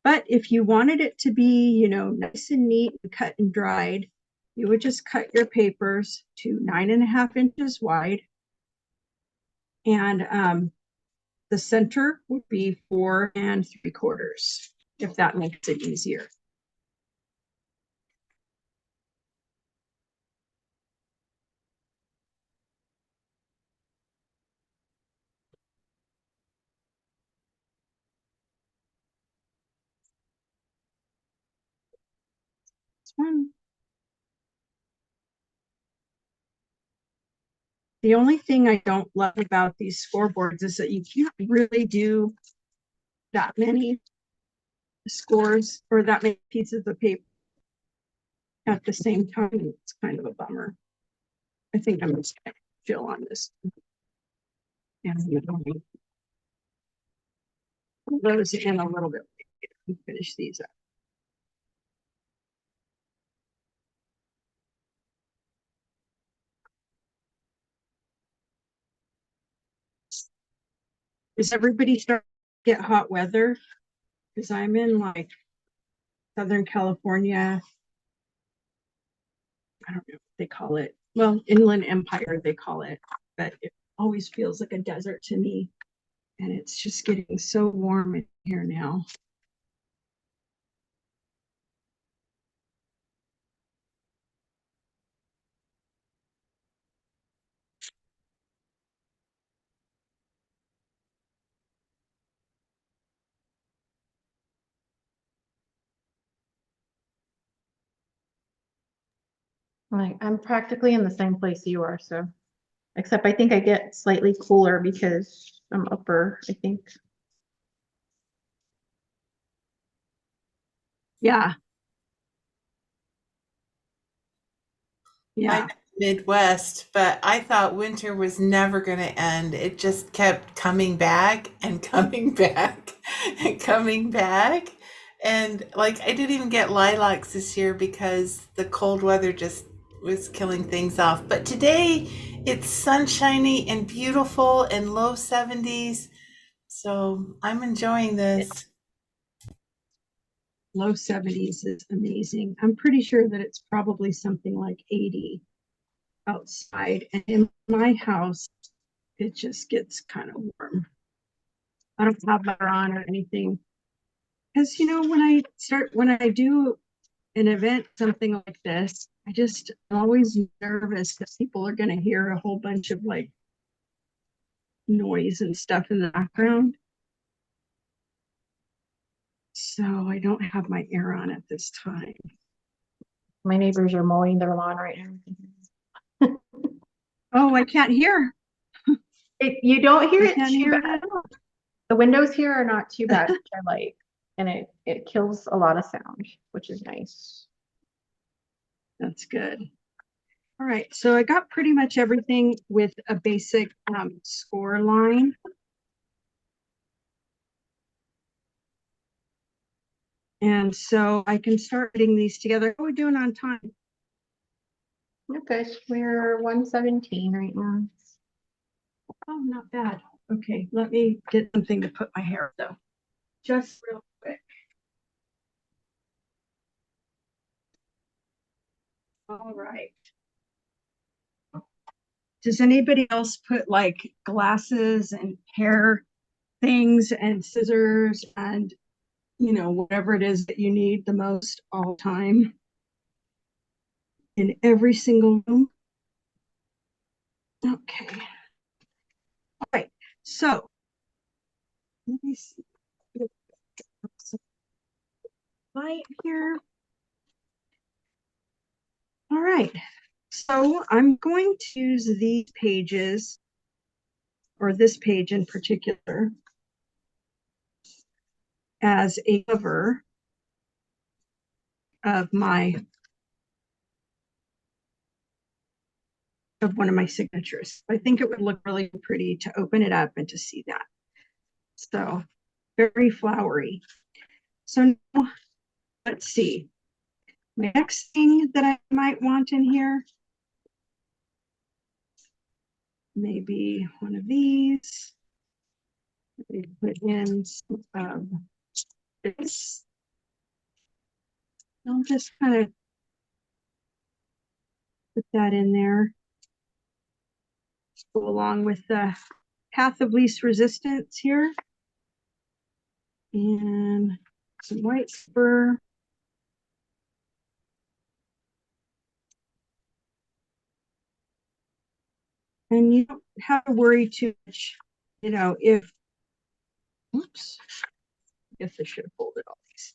but if you wanted it to be, you know, nice and neat and cut and dried, you would just cut your papers to 9.5 inches wide. And the center would be 4 3/4, if that makes it easier. One. The only thing I don't love about these scoreboards is that you can't really do that many scores or that many pieces of paper at the same time. It's kind of a bummer. I think I'm just going to fill on this. And those in a little bit and finish these up. Is everybody starting to get hot weather? Because I'm in like Southern California. I don't know what they call it. Well, Inland Empire, they call it, but it always feels like a desert to me. And it's just getting so warm in here now. Like I'm practically in the same place you are, so except I think I get slightly cooler because I'm upper, I think. Yeah. Yeah. I'm Midwest, but I thought winter was never going to end. It just kept coming back and coming back and coming back. And like I didn't even get lilacs this year because the cold weather just was killing things off. But today it's sunshiny and beautiful and low 70s. So I'm enjoying this. Low 70s is amazing. I'm pretty sure that it's probably something like 80 outside. And in my house, it just gets kind of warm. I don't have butter on or anything. Because, you know, when I do an event, something like this, I'm always nervous that people are going to hear a whole bunch of like noise and stuff in the background. So I don't have my air on at this time. My neighbors are mowing their lawn right now. Oh, I can't hear. You don't hear I it can't too hear bad. it at all. The windows here are not too bad, which I like, and it kills a lot of sound, which is nice. That's good. All right, so I got pretty much everything with a basic score line. And so I can start putting these together. How are we doing on time? Okay, we're 1:17 right now. Oh, not bad. Okay, let me get something to put my hair though. Just real quick. All right. Does anybody else put like glasses and hair things and scissors and, you know, whatever it is that you need the most all the time in every single room? Okay. All right. So let me see. Some light here. All right. So I'm going to use these pages, or this page in particular, as a cover of one of my signatures. I think it would look really pretty to open it up and to see that. So very flowery. So now, let's see. My next thing that I might want in here, maybe one of these. We put in some of this. I'll just kind of put that in there. Go along with the path of least resistance here. And some white paper. And you don't have to worry too much, you know, if, oops, I guess I should have folded all these.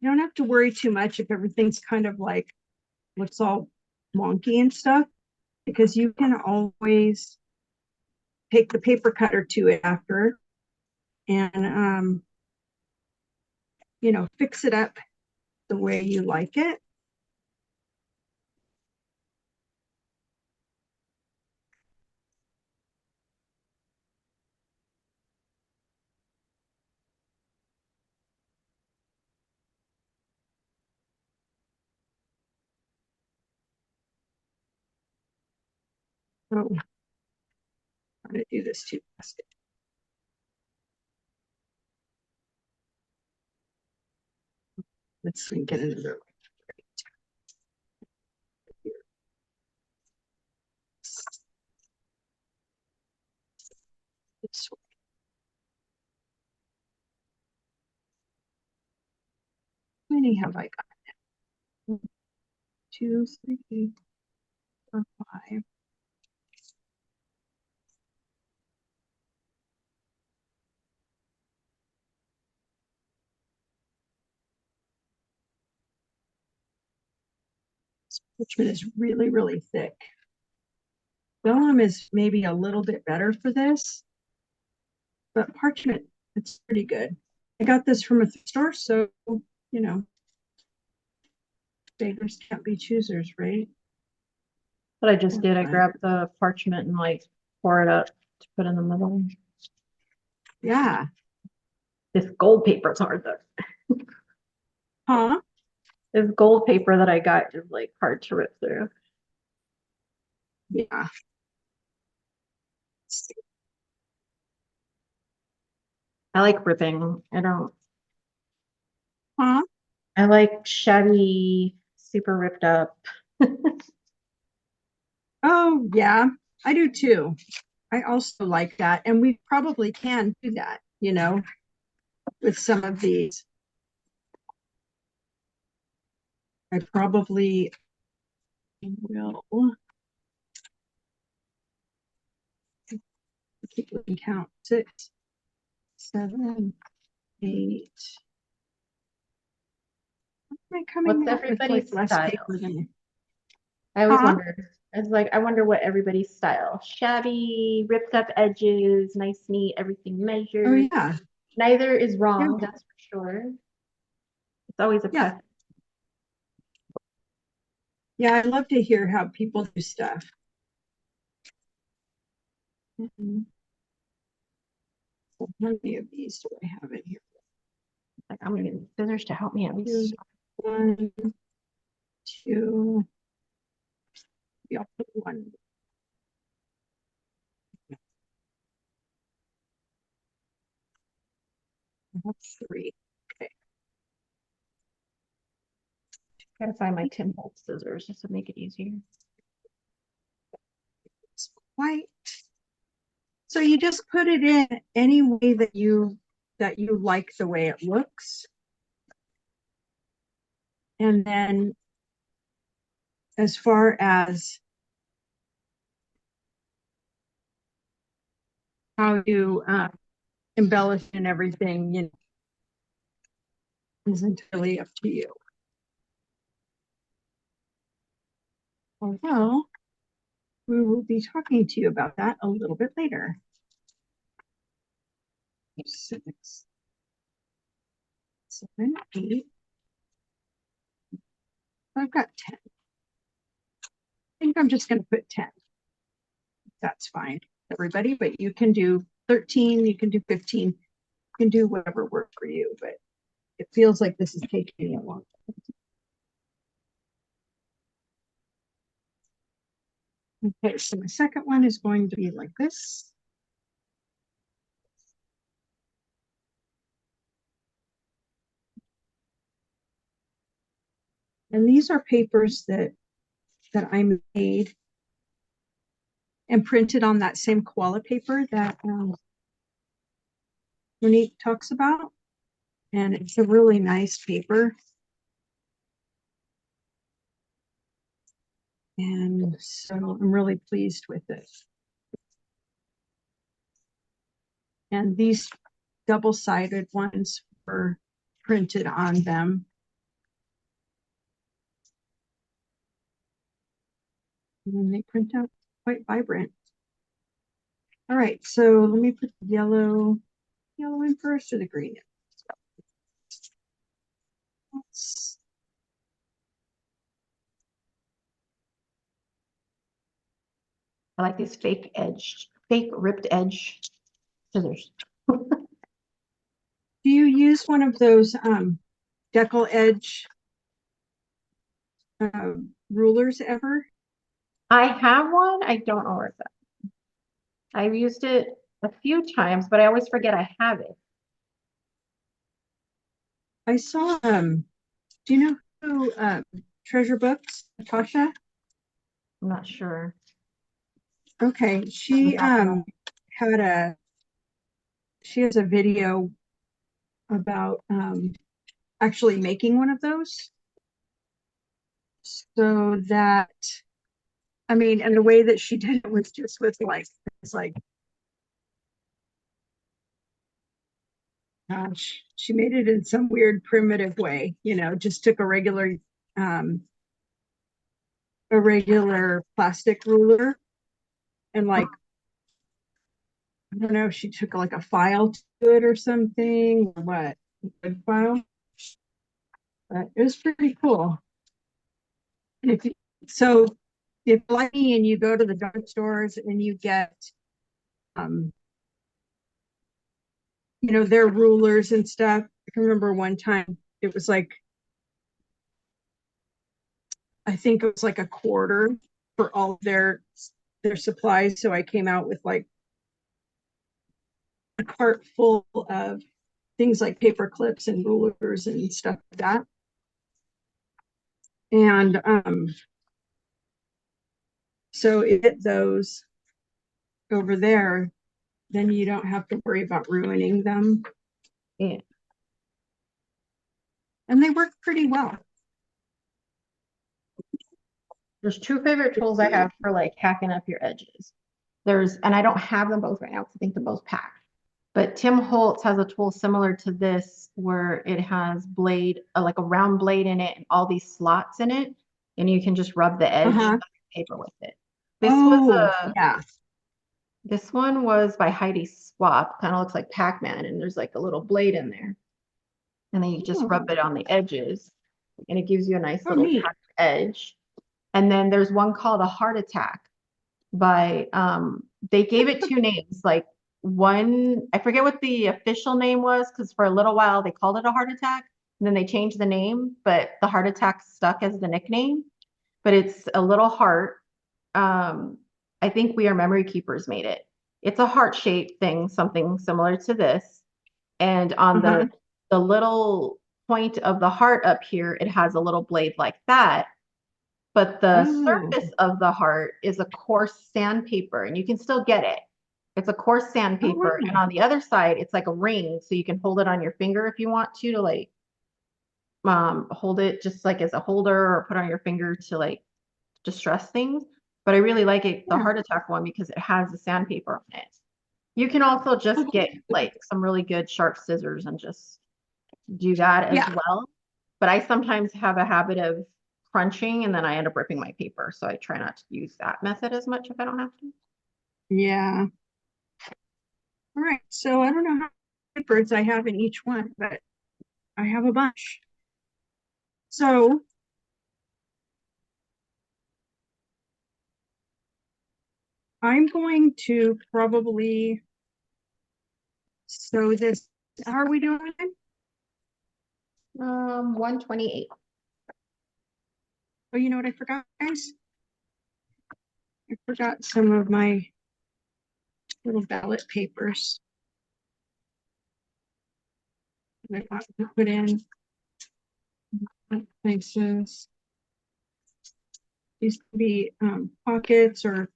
You don't have to worry too much if everything's kind of like, looks all wonky and stuff, because you can always take the paper cutter to it after and, you know, fix it up the way you like it. Oh, I'm going to do this too fast. Let's get another. This way. How many have I got? 1, 2, 3, 4, 5. Parchment is really, really thick. Vellum is maybe a little bit better for this, but parchment, it's pretty good. I got this from a thrift store, so, you know, beggars can't be choosers, right? What I just did, I Okay. grabbed the parchment and like pour it up to put in the middle. Yeah. This gold paper is hard though. Huh? This gold paper that I got is like hard to rip through. Yeah. I like ripping. Huh? I like shabby, super ripped up. Oh, yeah, I do too. I also like that. And we probably can do that, you know, with some of these. I probably will keep looking count. 6, 7, 8. Am I coming What's out with like everybody's less style? paper than I always Huh? wondered. It's like I wonder what everybody's style. Shabby, ripped up edges, nice, neat, everything measured. Oh yeah. Neither is wrong, Yeah. that's for sure. It's always a Yeah. preference. Yeah, I love to hear how people do stuff. So how many of these do I have in here? Like I'm gonna get scissors to help me at Here's least. 1, 2. Yeah, I'll put 1. That's 3. Okay. Gotta find my 10-volt scissors just to make it easier. white. So you just put it in any way that you like the way it looks. And then as far as how you embellish and everything, you know, is entirely up to you. Although we will be talking to you about that a little bit later. 6, 7, 8. I've got 10. I think I'm just going to put 10. That's fine, everybody, but you can do 13, you can do 15, you can do whatever works for you, but it feels like this is taking me a long time. Okay, so my second one is going to be like this. And these are papers that I made and printed on that same koala paper that Monique talks about. And it's a really nice paper. And so I'm really pleased with it. And these double-sided ones were printed on them. And they print out quite vibrant. All right, so let me put the yellow in first or the green in. I like these fake ripped edge scissors. Do you use one of those decal edge rulers ever? I have one. I don't know where it's at. I've used it a few times, but I always forget I have it. I saw do you know who Treasure Books, Natasha? I'm not sure. Okay, she has a video about actually making one of those. So that, I mean, and the way that she did it was just with like, it's like, gosh, she made it in some weird primitive way, you know, just took a regular plastic ruler and like, I don't know if she took like a file to it or something, or what, a file, but it was pretty cool. And if you like me and you go to the drugstores and you get you know, their rulers and stuff. I can remember one time it was like, I think it was like a quarter for all of their supplies. So I came out with like a cart full of things like paper clips and rulers and stuff like that. And so if you get those over there, then you don't have to worry about ruining them. Yeah. And they work pretty well. There's two favorite tools I have for like hacking up your edges. And I don't have them both right now because I think they're both packed. But Tim Holtz has a tool similar to this where it has like a round blade in it and all these slots in it. And you can just rub the edge of your paper with it. This one was by Heidi Swap. Kind of looks like Pac-Man, and there's like a little blade in there. And then you just rub it on the edges, and it gives you a nice little edge. And then there's one called a Heart Attack by, they gave it two names, like one, I forget what the official name was, because for a little while they called it a Heart Attack, and then they changed the name, but the Heart Attack stuck as the nickname. But it's a little heart. I think We Are Memory Keepers made it. It's a heart-shaped thing, something similar to this. And on the little point of the heart up here, it has a little blade like that. but the Oh. surface of the heart is a coarse sandpaper, and you can still get it. It's a coarse sandpaper, wow. and on the other side, it's like a ring, so you can hold it on your finger if you want to like hold it just like as a holder or put on your finger to like distress things. But I really like it, the Yeah. heart attack one, because it has the sandpaper on it. You can also just get like some really good sharp scissors and just do that as Yeah. well. But I sometimes have a habit of crunching and then I end up ripping my paper. So I try not to use that method as much if I don't have to. Yeah. All right. So I don't know how many papers I have in each one, but I have a bunch. So I'm going to probably sew this. How are we doing? 128. Oh, you know what I forgot, guys? I forgot some of my little ballot papers that I got to put in places. These could be pockets or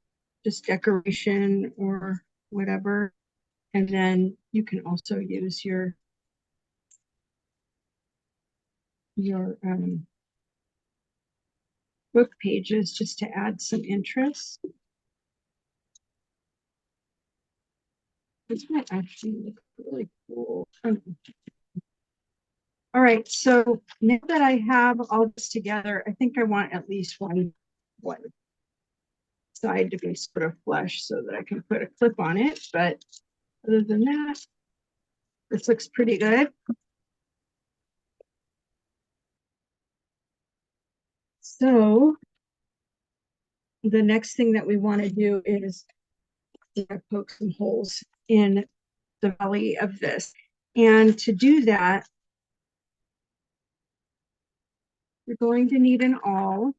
just decoration or whatever. And then you can also use your book pages just to add some interest. This might actually look really cool. All right, so now that I have all this together, I think I want at least one side to be sort of flush so that I can put a clip on it. But other than that, this looks pretty good. So the next thing that we want to do is poke some holes in the belly of this. And to do that, you're going to need an awl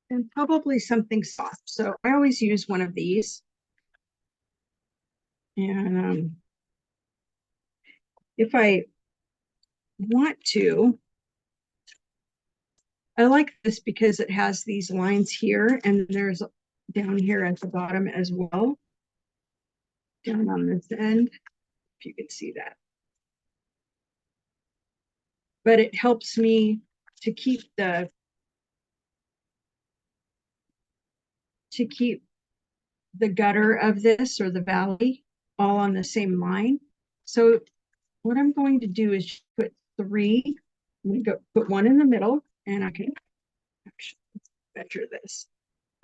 and probably something soft. So I always use one of these. And if I want to, I like this because it has these lines here and there's down here at the bottom as well. Down on this end, if you can see that. But it helps me to keep the gutter of this or the valley all on the same line. So what I'm going to do is put 3. I'm going to go put 1 in the middle, and I can actually measure this.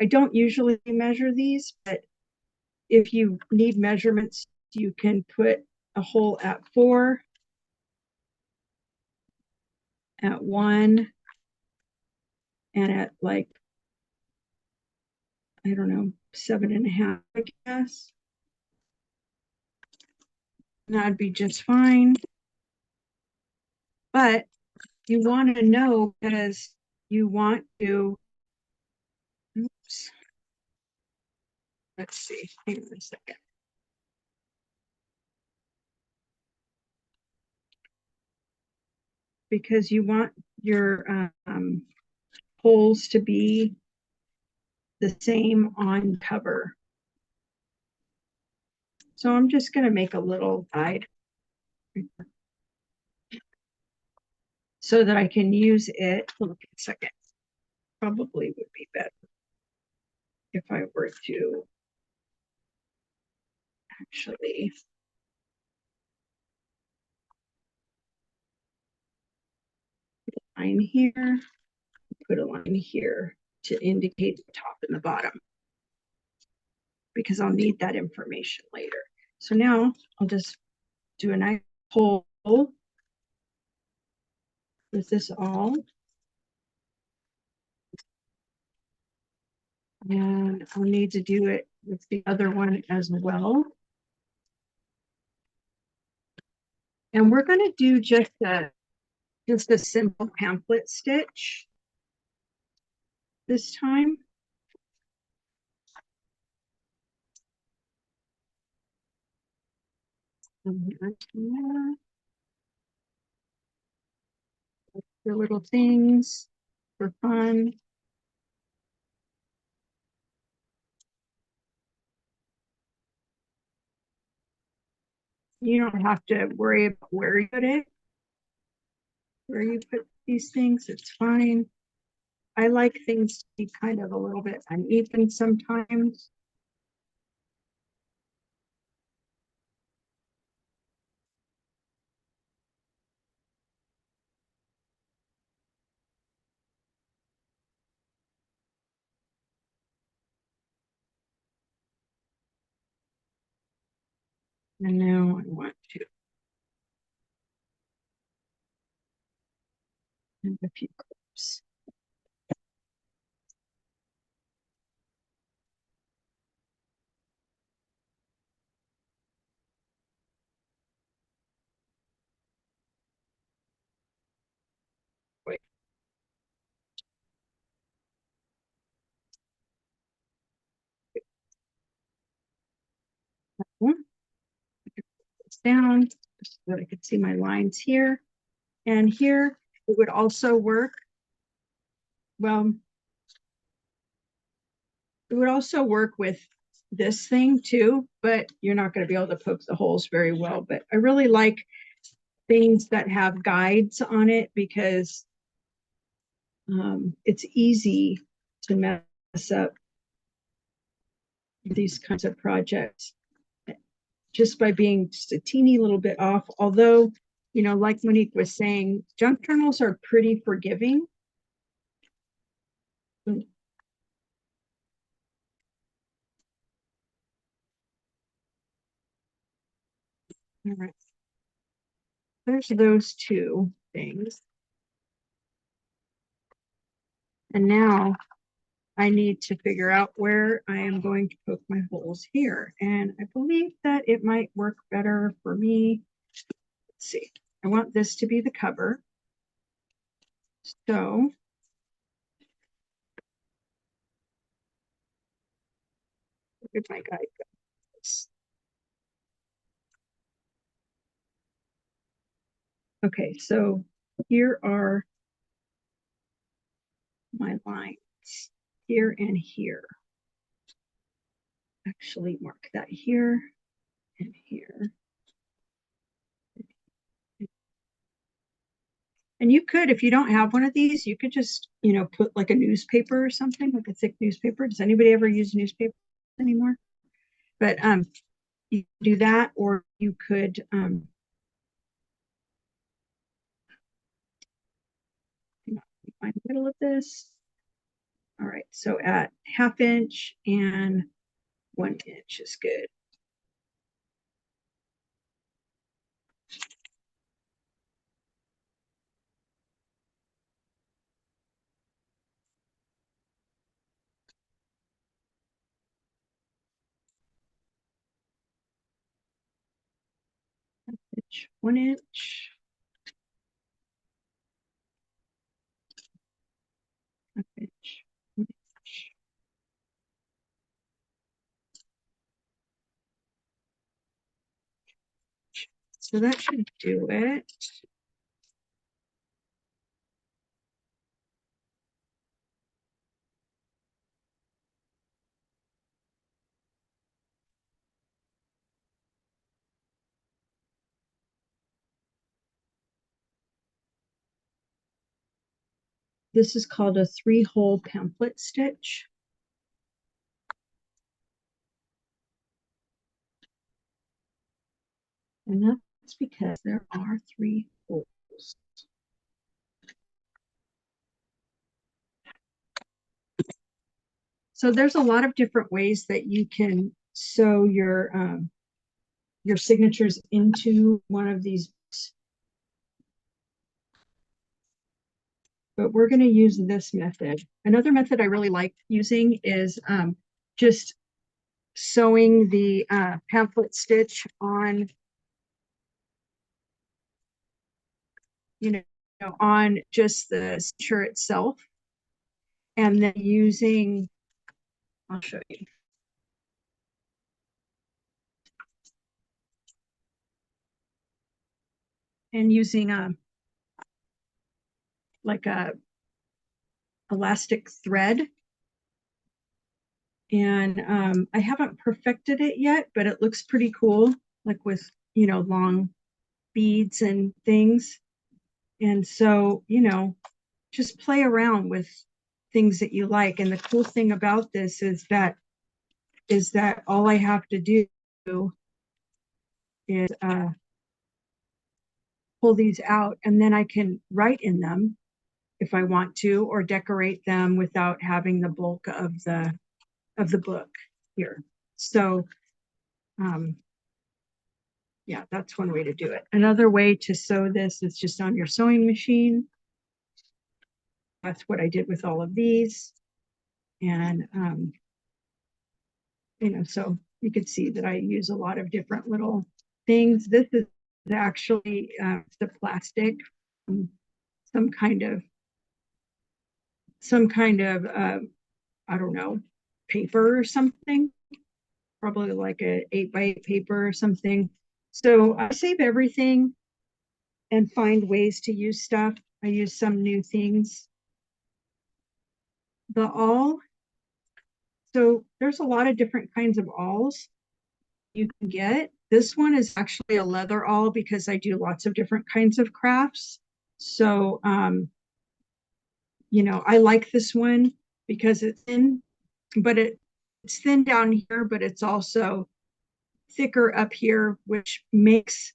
I don't usually measure these, but if you need measurements, you can put a hole at 4, at 1, and at like, I don't know, 7.5, I guess. That'd be just fine. But you want to know because you want to, oops. Let's see, hang on a second. Because you want your holes to be the same on cover. So I'm just going to make a little guide so that I can use it. Hold on a second. Probably would be better if I were to actually put a line here, put a line here to indicate the top and the bottom, because I'll need that information later. So now I'll just do a nice hole with this all. And I'll need to do it with the other one as well. And we're going to do just a simple pamphlet stitch this time. your little things for fun. You don't have to worry about where you put it, where you put these things, it's fine. I like things to be kind of a little bit uneven sometimes. And now I want to add a few clips. Wait. This down so that I could see my lines here. And here it would also work. Well, it would also work with this thing too, but you're not going to be able to poke the holes very well. But I really like things that have guides on it because it's easy to mess up these kinds of projects just by being just a teeny little bit off. Although, you know, like Monique was saying, junk journals are pretty forgiving. All right. There's those two things. And now I need to figure out where I am going to poke my holes here. And I believe that it might work better for me. Let's see. I want this to be the cover. So where did my guide go? Okay, so here are my lines here and here. Actually mark that here and here. And you could, if you don't have one of these, you could just, you know, put like a newspaper or something, like a thick newspaper. Does anybody ever use newspaper anymore? But you do that, or you could find the middle of this. All right, so at 1/2 inch and 1 inch is good. Inch, 1 inch. Inch, 1 inch. So that should do it. This is called a 3-hole pamphlet stitch. And that's because there are 3 holes. So there's a lot of different ways that you can sew your signatures into one of these. But we're going to use this method. Another method I really like using is just sewing the pamphlet stitch on, you know, on just the signature itself, and then using, I'll show you. And using like a elastic thread. And I haven't perfected it yet, but it looks pretty cool, like with, you know, long beads and things. And so, you know, just play around with things that you like. And the cool thing about this is that all I have to do is pull these out, and then I can write in them if I want to, or decorate them without having the bulk of the book here. So yeah, that's one way to do it. Another way to sew this is just on your sewing machine. That's what I did with all of these. And you know, so you could see that I use a lot of different little things. This is actually the plastic, some kind of I don't know, paper or something, probably like a 8x8 paper or something. So I save everything and find ways to use stuff. I use some new things. The awl, so there's a lot of different kinds of awls you can get. This one is actually a leather awl because I do lots of different kinds of crafts. So you know, I like this one because it's thin, but it's thin down here, but it's also thicker up here, which makes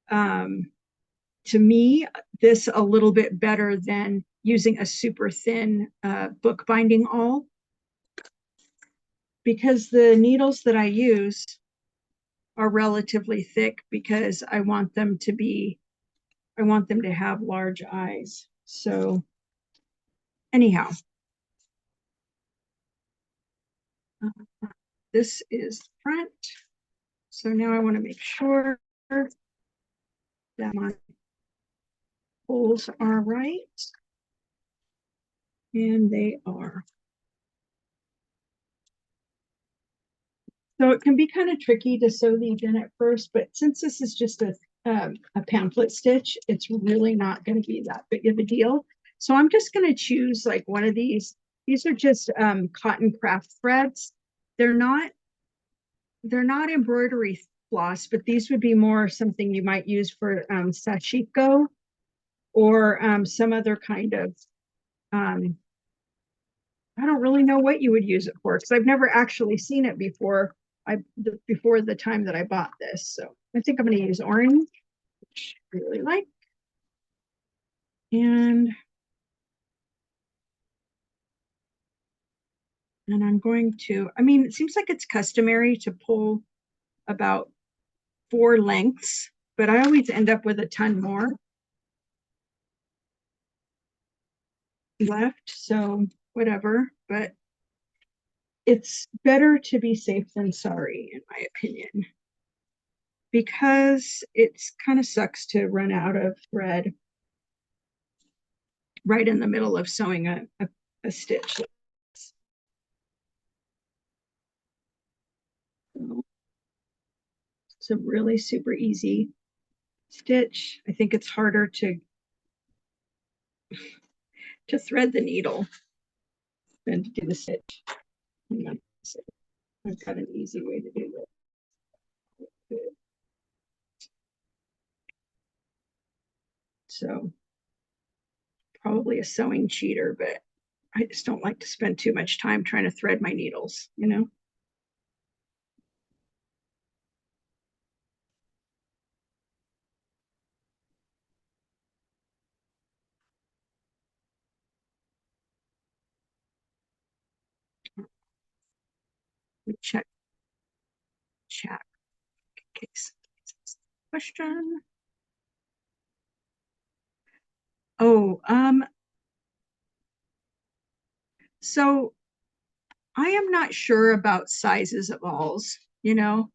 to me this a little bit better than using a super thin bookbinding awl, because the needles that I use are relatively thick because I want them to have large eyes. So anyhow, this is front. So now I want to make sure that my holes are right. And they are. So it can be kind of tricky to sew these in at first, but since this is just a pamphlet stitch, it's really not going to be that big of a deal. So I'm just going to choose like one of these. These are just cotton craft threads. They're not embroidery floss, but these would be more something you might use for sashiko or some other kind of I don't really know what you would use it for because I've never actually seen it before. Before the time that I bought this, so I think I'm going to use orange, which I really like, and I'm going to. I mean, it seems like it's customary to pull about 4 lengths, but I always end up with a ton more left. So whatever, but it's better to be safe than sorry, in my opinion, because it's kind of sucks to run out of thread right in the middle of sewing a stitch. So it's a really super easy stitch. I think it's harder to thread the needle than to do the stitch. I've got an easy way to do it. So probably a sewing cheater, but I just don't like to spend too much time trying to thread my needles, you know? We check chat in case question. Oh, so I am not sure about sizes of awls, you know,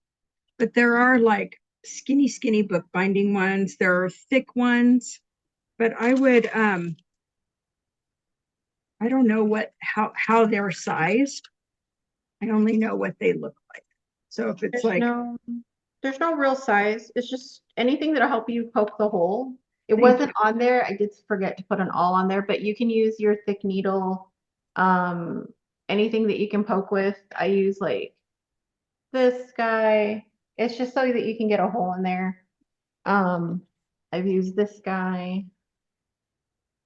but there are like skinny bookbinding ones. There are thick ones, but I would, I don't know how they're sized. I only know what they look like. So if it's There's like, no real size. It's just anything that'll help you poke the hole. It Thank wasn't on there. I did forget to put an awl on there, but you can use your thick needle, anything that you can poke with. I use like this guy. It's just so that you can get a hole in there. I've used this guy,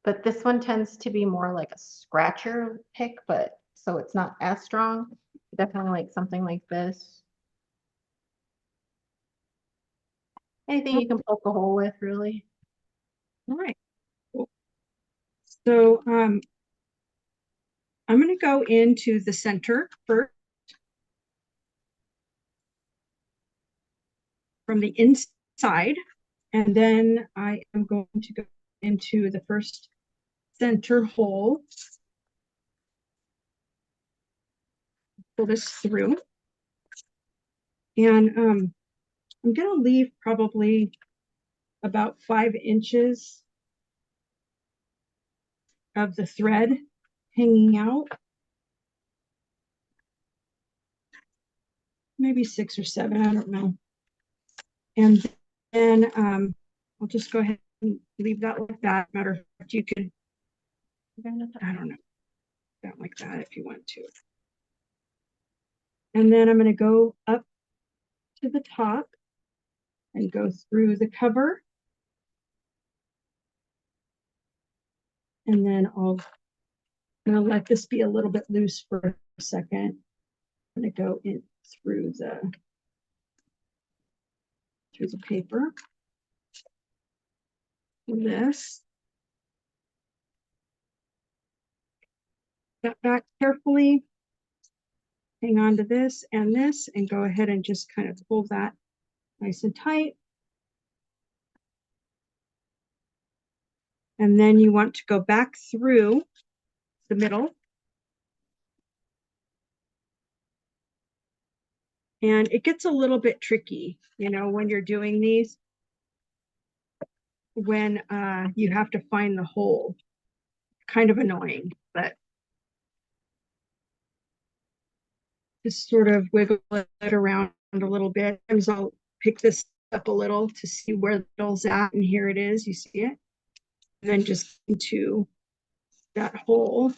but this one tends to be more like a scratcher pick, but so it's not as strong. Definitely like something like this. Anything you can poke a hole with, really. All right. Cool. So I'm going to go into the center first from the inside, and then I am going to go into the first center hole. Pull this through, and I'm going to leave probably about 5 inches of the thread hanging out. Maybe 6 or 7, I don't know. And then I'll just go ahead and leave that like that. Matter of fact, you could, I don't know, that like that if you want to. And then I'm going to go up to the top and go through the cover. And then I'm going to let this be a little bit loose for a second. I'm going to go in through the paper. This. Step back carefully. Hang on to this, and go ahead and just kind of pull that nice and tight. And then you want to go back through the middle. And it gets a little bit tricky, you know, when you're doing these, when you have to find the hole. Kind of annoying, but just sort of wiggle it around a little bit. Sometimes I'll pick this up a little to see where the needle's at, and here it is, you see it? And then just into that hole.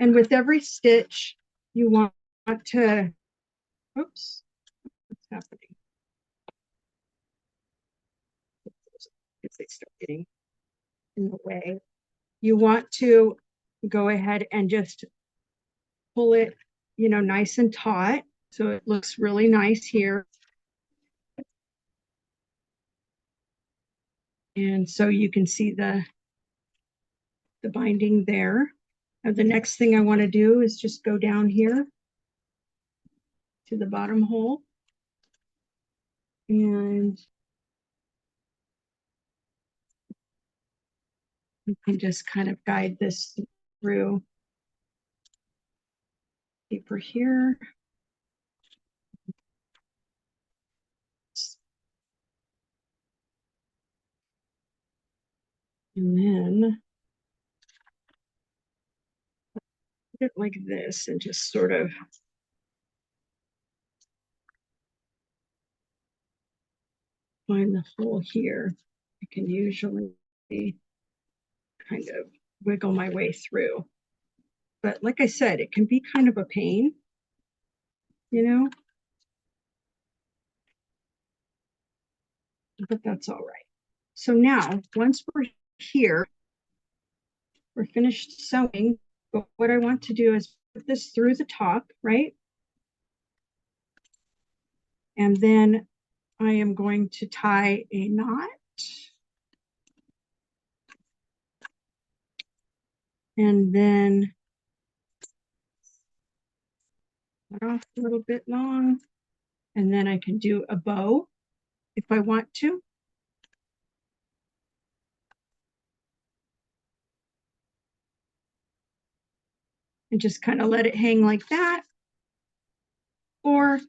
And with every stitch, you want to, oops, what's happening? If they start getting in the way, you want to go ahead and just pull it, you know, nice and taut, so it looks really nice here. And so you can see the binding there. Now the next thing I want to do is just go down here to the bottom hole, and you can just kind of guide this through paper here. And then put it like this and just sort of find the hole here. I can usually kind of wiggle my way through. But like I said, it can be kind of a pain, you know, but that's all right. So now, once we're here, we're finished sewing, but what I want to do is put this through the top, right? And then I am going to tie a knot. And then cut off a little bit long. And then I can do a bow if I want to. And just kind of let it hang like that. Or I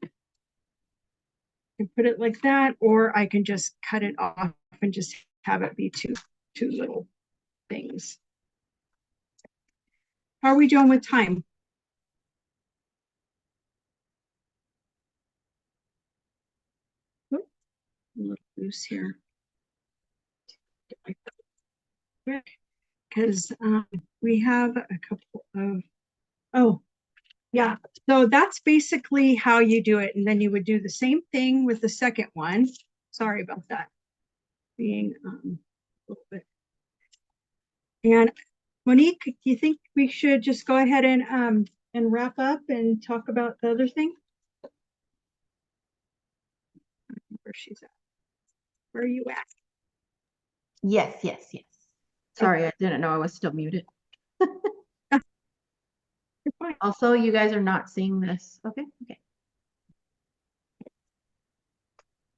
can put it like that, or I can just cut it off and just have it be two little things. How are we doing with time? A little loose here. Because we have a couple of, oh, yeah. So that's basically how you do it. And then you would do the same thing with the second one. Sorry about that. Being a little bit. And Monique, do you think we should just go ahead and wrap up and talk about the other thing? Where she's at. Where are you at? Yes, yes, yes. Sorry, I didn't know I was still muted. You're fine. Also, you guys are not seeing this. Okay, okay.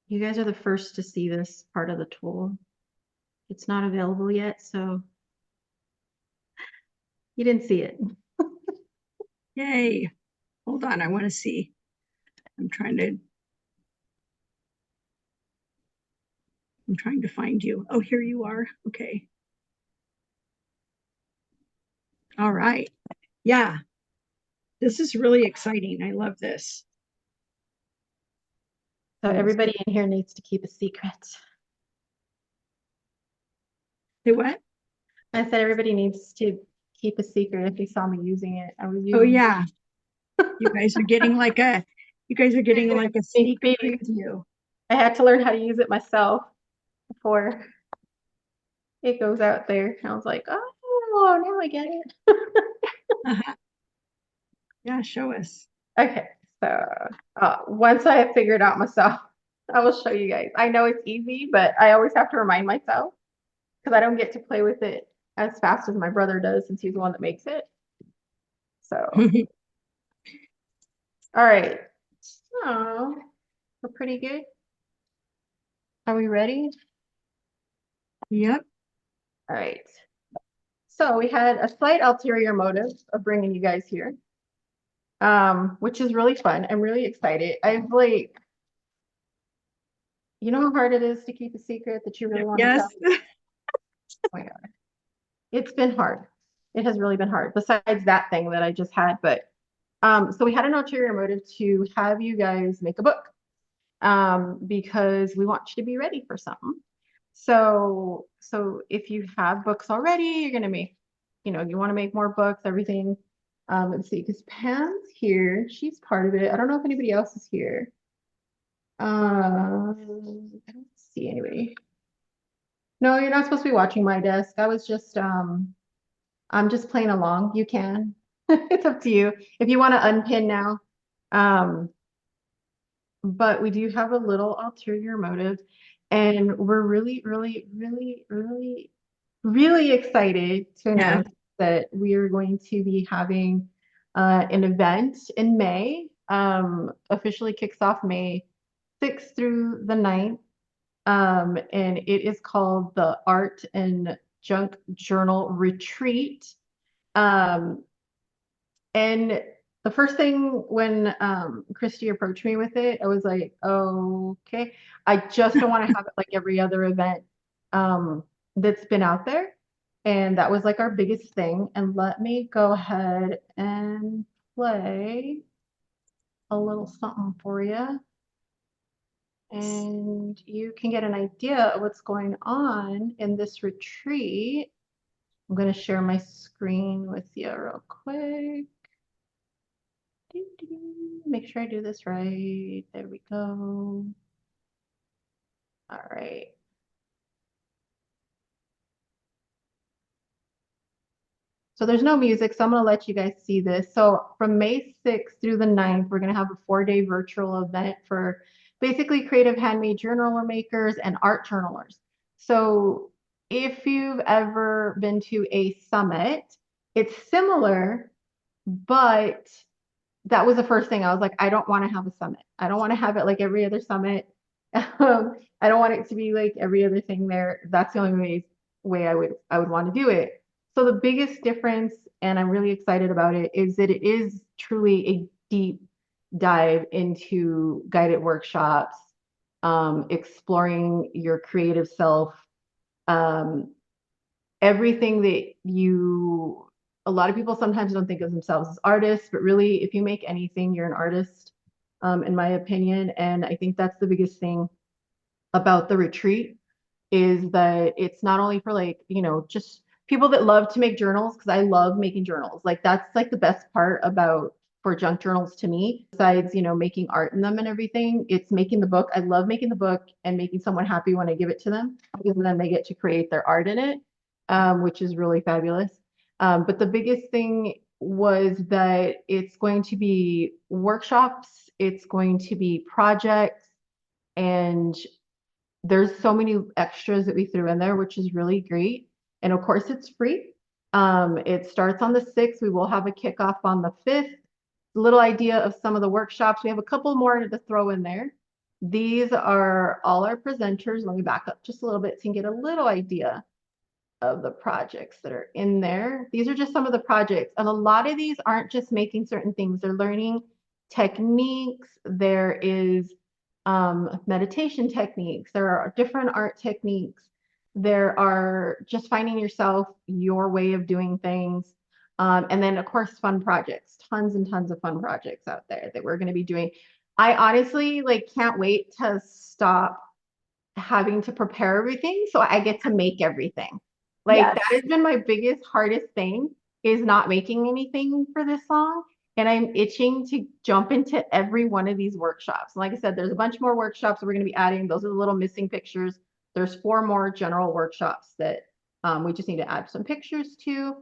You guys are the first to see this part of the tool. It's not available yet, so you didn't see it. Yay. Hold on, I want to see. I'm trying to find you. Oh, here you are. Okay. All right. Yeah. This is really exciting. I love this. So everybody in here needs to keep a secret. Say what? I said everybody needs to keep a secret if they saw me using it. I was using Oh yeah. You guys are getting like a sneak peek. preview. I had to learn how to use it myself before it goes out there. I was like, oh, now I get it. Yeah, show us. Okay, so once I have figured out myself, I will show you guys. I know it's easy, but I always have to remind myself because I don't get to play with it as fast as my brother does since he's the one that makes it. So, all right. So, we're pretty good. Are we ready? Yep. All right. So we had a slight ulterior motive of bringing you guys here, which is really fun. I'm really excited. I've like, you know how hard it is to keep a secret that you really want to tell? Yes. Oh my God. It's been hard. It has really been hard besides that thing that I just had. But so we had an ulterior motive to have you guys make a book because we want you to be ready for something. So if you have books already, you're going to make, you want to make more books, everything. Let's see, because Pam's here. She's part of it. I don't know if anybody else is here. I don't see anybody. No, you're not supposed to be watching my desk. I was just, I'm just playing along. You can. It's up to you. If you want to unpin now. But we do have a little ulterior motive. And we're really, really, really, really, really excited to announce that we are going to be having an event in May. Officially kicks off May 6th through the 9th. And it is called the Art and Junk Journal Retreat. And the first thing when Kristi approached me with it, I was like, oh, okay. I just don't want to have it like every other event that's been out there. And that was like our biggest thing. And let me go ahead and play a little something for you. And you can get an idea of what's going on in this retreat. I'm going to share my screen with you real quick. Make sure I do this right. There we go. All right. So there's no music, so I'm going to let you guys see this. So from May 6th through the 9th, we're going to have a 4-day virtual event for basically creative handmade journaler makers and art journalers. So if you've ever been to a summit, it's similar, but that was the first thing. I was like, I don't want to have a summit. I don't want to have it like every other summit. I don't want it to be like every other thing there. That's the only way I would want to do it. So the biggest difference, and I'm really excited about it, is that it is truly a deep dive into guided workshops, exploring your creative self, everything that a lot of people sometimes don't think of themselves as artists, but really, if you make anything, you're an artist, in my opinion. And I think that's the biggest thing about the retreat. is that it's not only for like, you know, just people that love to make journals, because I love making journals. Like that's like the best part about for junk journals to me, besides, you know, making art in them and everything. It's making the book. I love making the book and making someone happy when I give it to them, because then they get to create their art in it, which is really fabulous. But the biggest thing was that it's going to be workshops, it's going to be projects, and there's so many extras that we threw in there, which is really great. And of course, it's free. It starts on the 6th. We will have a kickoff on the 5th. Little idea of some of the workshops. We have a couple more to throw in there. These are all our presenters. Let me back up just a little bit so you can get a little idea of the projects that are in there. These are just some of the projects. And a lot of these aren't just making certain things. They're learning techniques. There is meditation techniques. There are different art techniques. There are just finding yourself, your way of doing things. And then of course, fun projects, tons and tons of fun projects out there that we're going to be doing. I honestly like can't wait to stop having to prepare everything so I get to make everything. Like Yes. that has been my biggest, hardest thing, is not making anything for this long. And I'm itching to jump into every one of these workshops. Like I said, there's a bunch more workshops that we're going to be adding. Those are the little missing pictures. There's 4 more general workshops that we just need to add some pictures to.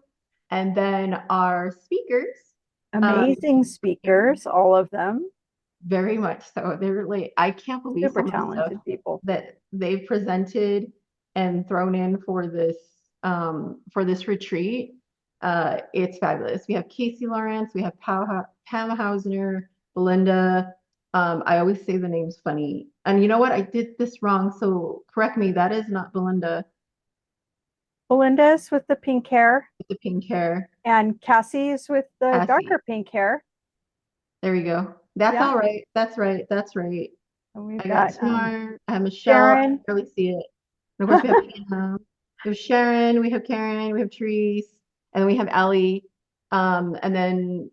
And then our speakers. Amazing speakers, all of them. Very much so. They're really, I can't believe Super some of the talented stuff people. that they've presented and thrown in for this retreat. It's fabulous. We have Casey Lawrence, we have Pam Hausner, Belinda. I always say the name's funny. And you know what? I did this wrong, so correct me. That is not Belinda Belinda's with the pink hair, with the pink hair. and Cassie's with the Cassie. darker pink hair. There you go. That's Yeah. all right. That's right. That's right. And we've I got got Tamar, I have Michelle, I Sharon. can barely see it. And of course, we have Hannah, we have Sharon, we have Karen, we have Therese, and then we have Ellie. And then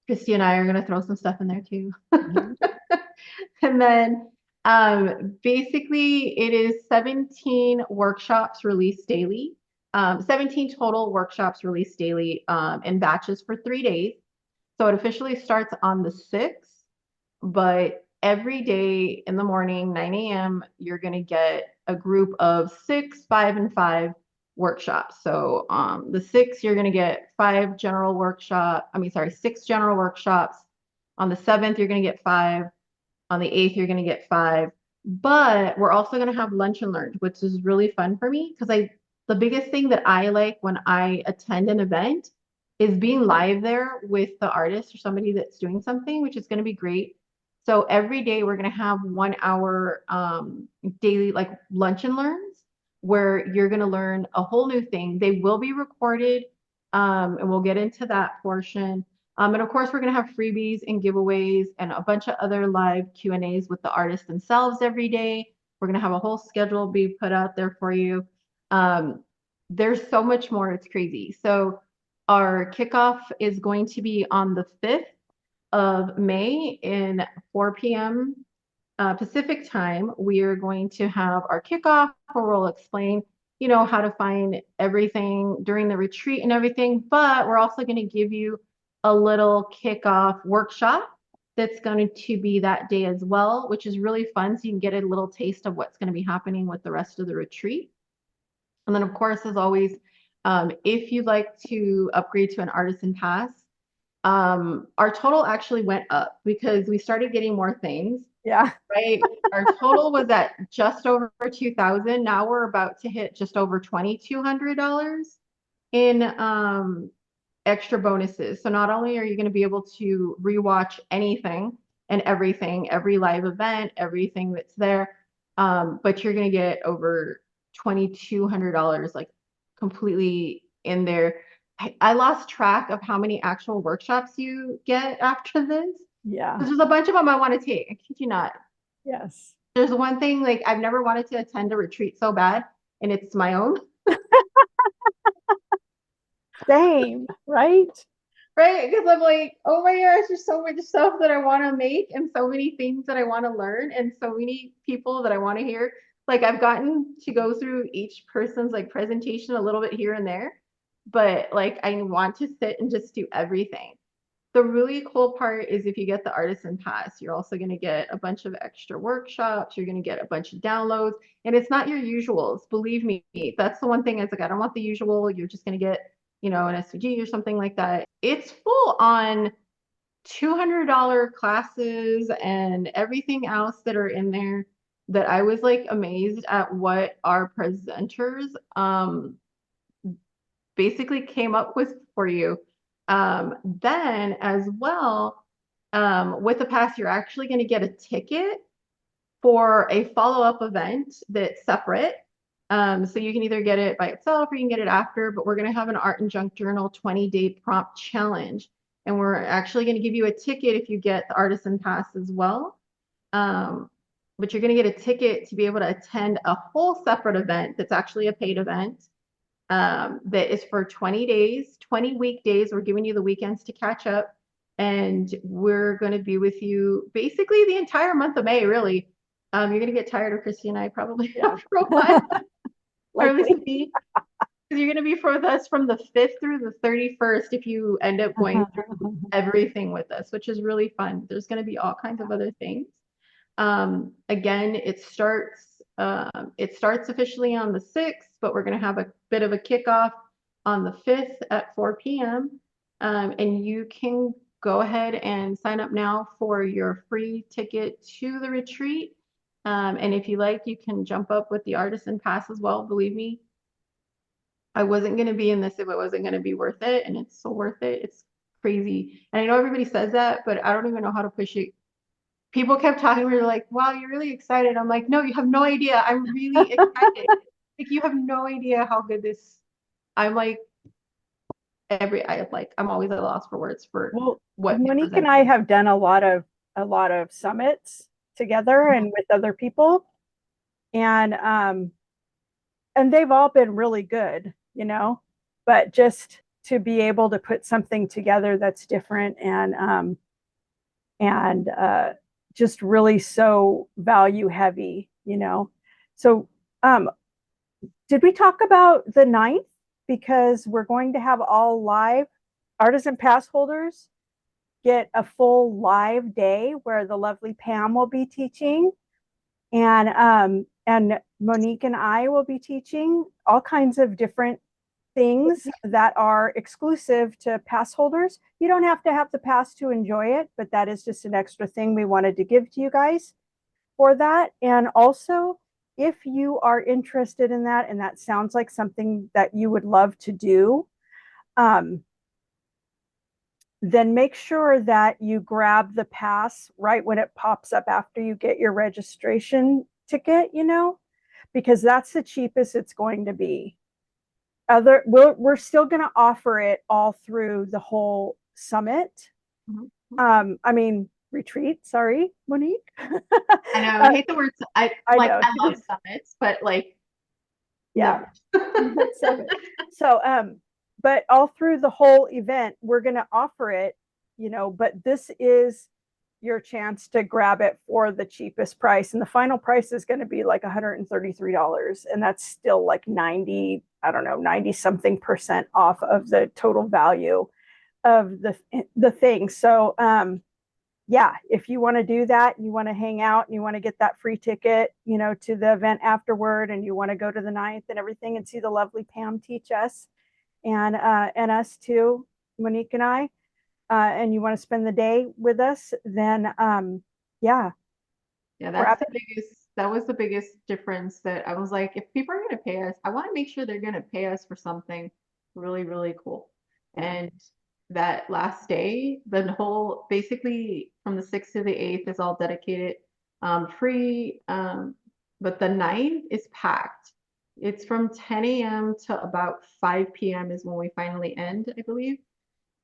Kristi and I are going to throw some stuff in there too. And then basically, it is 17 workshops released daily, 17 total workshops released daily in batches for 3 days. So it officially starts on the 6th, but every day in the morning, 9 a.m., you're going to get a group of 6, 5, and 5 workshops. So the 6th, you're going to get 6 general workshops. On the 7th, you're going to get 5. On the 8th, you're going to get 5. But we're also going to have lunch and learn, which is really fun for me, because the biggest thing that I like when I attend an event is being live there with the artist or somebody that's doing something, which is going to be great. So every day we're going to have 1 hour daily like lunch and learns, where you're going to learn a whole new thing. They will be recorded, and we'll get into that portion. And of course, we're going to have freebies and giveaways and a bunch of other live Q&As with the artists themselves every day. We're going to have a whole schedule be put out there for you. There's so much more. It's crazy. So our kickoff is going to be on the 5th of May in 4 p.m. Pacific time. We are going to have our kickoff where we'll explain, you know, how to find everything during the retreat and everything. But we're also going to give you a little kickoff workshop that's going to be that day as well, which is really fun. So you can get a little taste of what's going to be happening with the rest of the retreat. And then, of course, as always, if you'd like to upgrade to an artisan pass, our total actually went up because we started getting more things. Yeah. Right. Our total was at just over 2,000. Now we're about to hit just over $2,200 in extra bonuses. So not only are you going to be able to rewatch anything and everything, every live event, everything that's there, but you're going to get over $2,200 like completely in there. I lost track of how many actual workshops you get after this. Yeah. There's a bunch of them I want to take. I kid you not. Yes. There's one thing, like I've never wanted to attend a retreat so bad, and it's my own. Same, right? Right? Because I'm like, oh my gosh, there's so much stuff that I want to make and so many things that I want to learn and so many people that I want to hear. Like I've gotten to go through each person's like presentation a little bit here and there, but like I want to sit and just do everything. The really cool part is if you get the artisan pass, you're also going to get a bunch of extra workshops. You're going to get a bunch of downloads, and it's not your usuals. Believe me, that's the one thing is like, I don't want the usual. You're just going to get, you know, an SVG or something like that. It's full on $200 classes and everything else that are in there that I was like amazed at what our presenters basically came up with for you. Then as well, with the pass, you're actually going to get a ticket for a follow-up event that's separate. So you can either get it by itself or you can get it after, but we're going to have an Art and Junk Journal 20-day prompt challenge. And we're actually going to give you a ticket if you get the artisan pass as well. But you're going to get a ticket to be able to attend a whole separate event that's actually a paid event. That is for 20 days, 20 weekdays. We're giving you the weekends to catch up, and we're going to be with you basically the entire month of May, really. You're going to get tired of Kristi and I probably after a while. Or at least me. Because you're going to be with us from the 5th through the 31st if you end up going through everything with us, which is really fun. There's going to be all kinds of other things. Again, it starts officially on the 6th, but we're going to have a bit of a kickoff on the 5th at 4 p.m. And you can go ahead and sign up now for your free ticket to the retreat. And if you like, you can jump up with the artisan pass as well. Believe me, I wasn't going to be in this if it wasn't going to be worth it. And it's so worth it. It's crazy. And I know everybody says that, but I don't even know how to push it. People kept talking to me, they're like, wow, you're really excited. I'm like, no, you have no idea. I'm really excited. Like, you have no idea how good this, I'm like, I'm always at a loss for words for what Monique and I have done a lot of summits together and with other people. And they've all been really good, you know, but just to be able to put something together that's different and just really so value heavy, you know. So did we talk about the 9th? Because we're going to have all live artisan pass holders get a full live day where the lovely Pam will be teaching, and Monique and I will be teaching all kinds of different things that are exclusive to pass holders. You don't have to have the pass to enjoy it, but that is just an extra thing we wanted to give to you guys for that. And also, if you are interested in that and that sounds like something that you would love to do, then make sure that you grab the pass right when it pops up after you get your registration ticket, you know, because that's the cheapest it's going to be. We're still going to offer it all through the whole summit. Retreat. Sorry, Monique. I know. I hate the words. I love summits, but like, yeah. So, but all through the whole event, we're going to offer it, you know, but this is your chance to grab it for the cheapest price. And the final price is going to be like $133. And that's still like 90 something % off of the total value of the thing. So, yeah, if you want to do that, you want to hang out and you want to get that free ticket, you know, to the event afterward, and you want to go to the 9th and everything and see the lovely Pam teach us and us too, Monique and I, and you want to spend the day with us, then yeah, that was the biggest difference. That I was like, if people are going to pay us, I want to make sure they're going to pay us for something really, really cool. And that last day, the whole, basically from the 6th to the 8th is all dedicated, free, but the 9th is packed. It's from 10 a.m. to about 5 p.m. is when we finally end, I believe.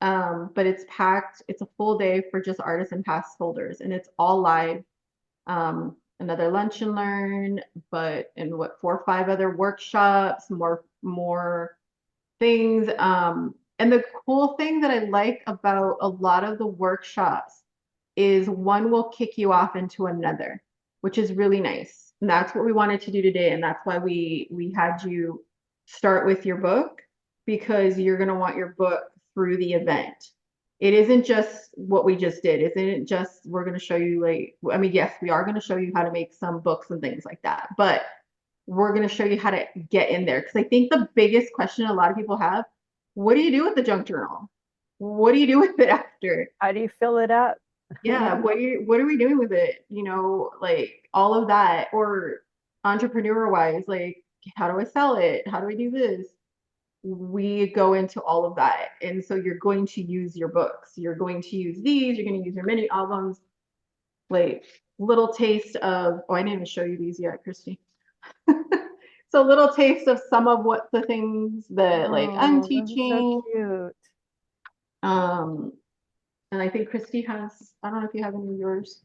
But it's packed. It's a full day for just artisan pass holders, and it's all live. Another lunch and learn, but and 4 or 5 other workshops, more things. And the cool thing that I like about a lot of the workshops is one will kick you off into another, which is really nice. And that's what we wanted to do today. And that's why we had you start with your book, because you're going to want your book through the event. It isn't just what we just did. It isn't just, we're going to show you like, I mean, yes, we are going to show you how to make some books and things like that, but we're going to show you how to get in there. Because I think the biggest question a lot of people have, what do you do with the junk journal? What do you do with it after? How do you fill it up? Yeah, what are we doing with it? You know, like all of that, or entrepreneur wise, like how do I sell it? How do I do this? We go into all of that. And so you're going to use your books. You're going to use these, you're going to use your mini albums, like little taste of, oh, I didn't even show you these yet, Kristi. So little taste of some of what the things that like I'm those are teaching. so cute. And I think Kristi has, I don't know if you have any of yours,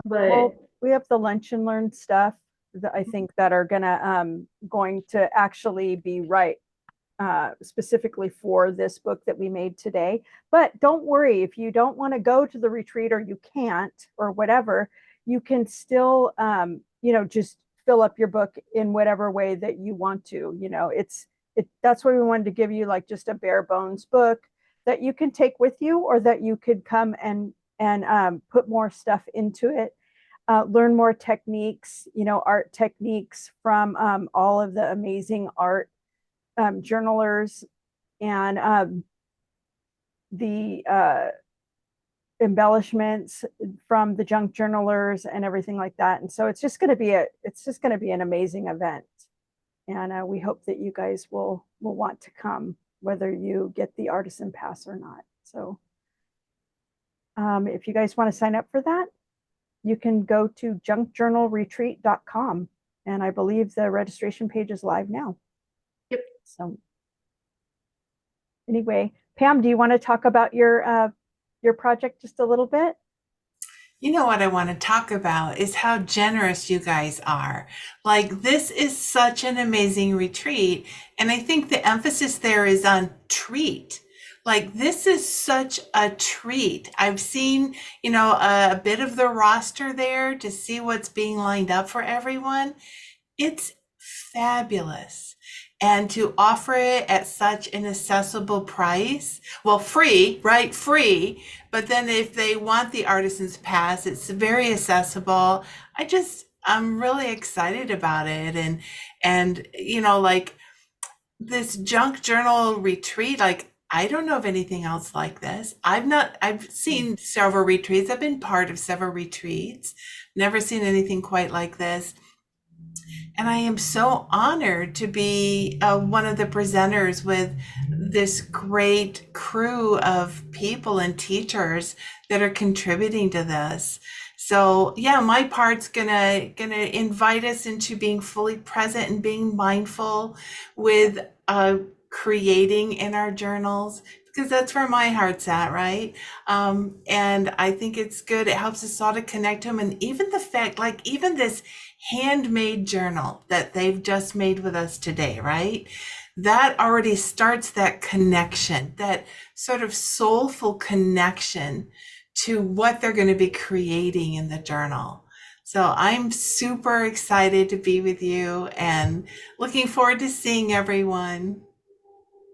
but Well, we have the lunch and learn stuff that I think that are going to actually be right specifically for this book that we made today. But don't worry, if you don't want to go to the retreat or you can't or whatever, you can still just fill up your book in whatever way that you want to. That's why we wanted to give you like just a bare bones book that you can take with you, or that you could come and put more stuff into it. Learn more techniques, art techniques from all of the amazing art journalers, and the embellishments from the junk journalers and everything like that. And so it's just going to be an amazing event. And we hope that you guys will want to come, whether you get the artisan pass or not. So if you guys want to sign up for that, you can go to junkjournalretreat.com. And I believe the registration page is live now. Yep. So anyway, Pam, do you want to talk about your project just a little bit? You know what I want to talk about is how generous you guys are. Like, this is such an amazing retreat. And I think the emphasis there is on treat. Like, this is such a treat. I've seen, a bit of the roster there to see what's being lined up for everyone. It's fabulous. And to offer it at such an accessible price, well, free, right? Free. But then if they want the Artisan's Pass, it's very accessible. I'm really excited about it. And like this junk journal retreat, like, I don't know of anything else like this. I've seen several retreats. I've been part of several retreats. Never seen anything quite like this. And I am so honored to be one of the presenters with this great crew of people and teachers that are contributing to this. So yeah, my part's gonna invite us into being fully present and being mindful with creating in our journals, because that's where my heart's at, right? And I think it's good. It helps us all to connect to them. And even the fact, like even this handmade journal that they've just made with us today, right? That already starts that connection, that sort of soulful connection to what they're going to be creating in the journal. So I'm super excited to be with you and looking forward to seeing everyone.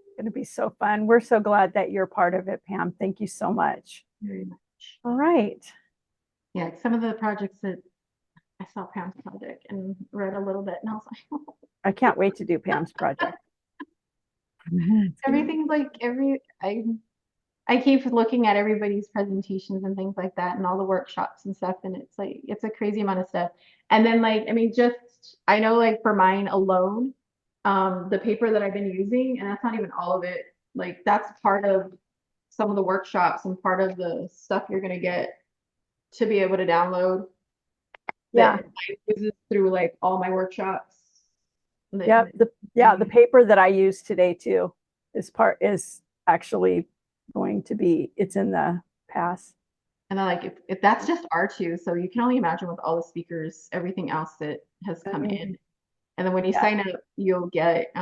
It's going to be so fun. We're so glad that you're part of it, Pam. Thank you so much. Very much. All right. Yeah, some of the projects that I saw Pam's project and read a little bit, and I was like, oh. I can't wait to do Pam's project. Everything's like I keep looking at everybody's presentations and things like that, and all the workshops and stuff, and it's like it's a crazy amount of stuff. And then I know like for mine alone, the paper that I've been using, and that's not even all of it. Like that's part of some of the workshops and part of the stuff you're gonna get to be able to download. Yeah. That I use through like all my workshops. Yeah. The paper that I use today too is actually going to be, it's in the pass. And then like if that's just R2, so you can only imagine with all the speakers, everything else that has come in. And then when you sign up, you'll get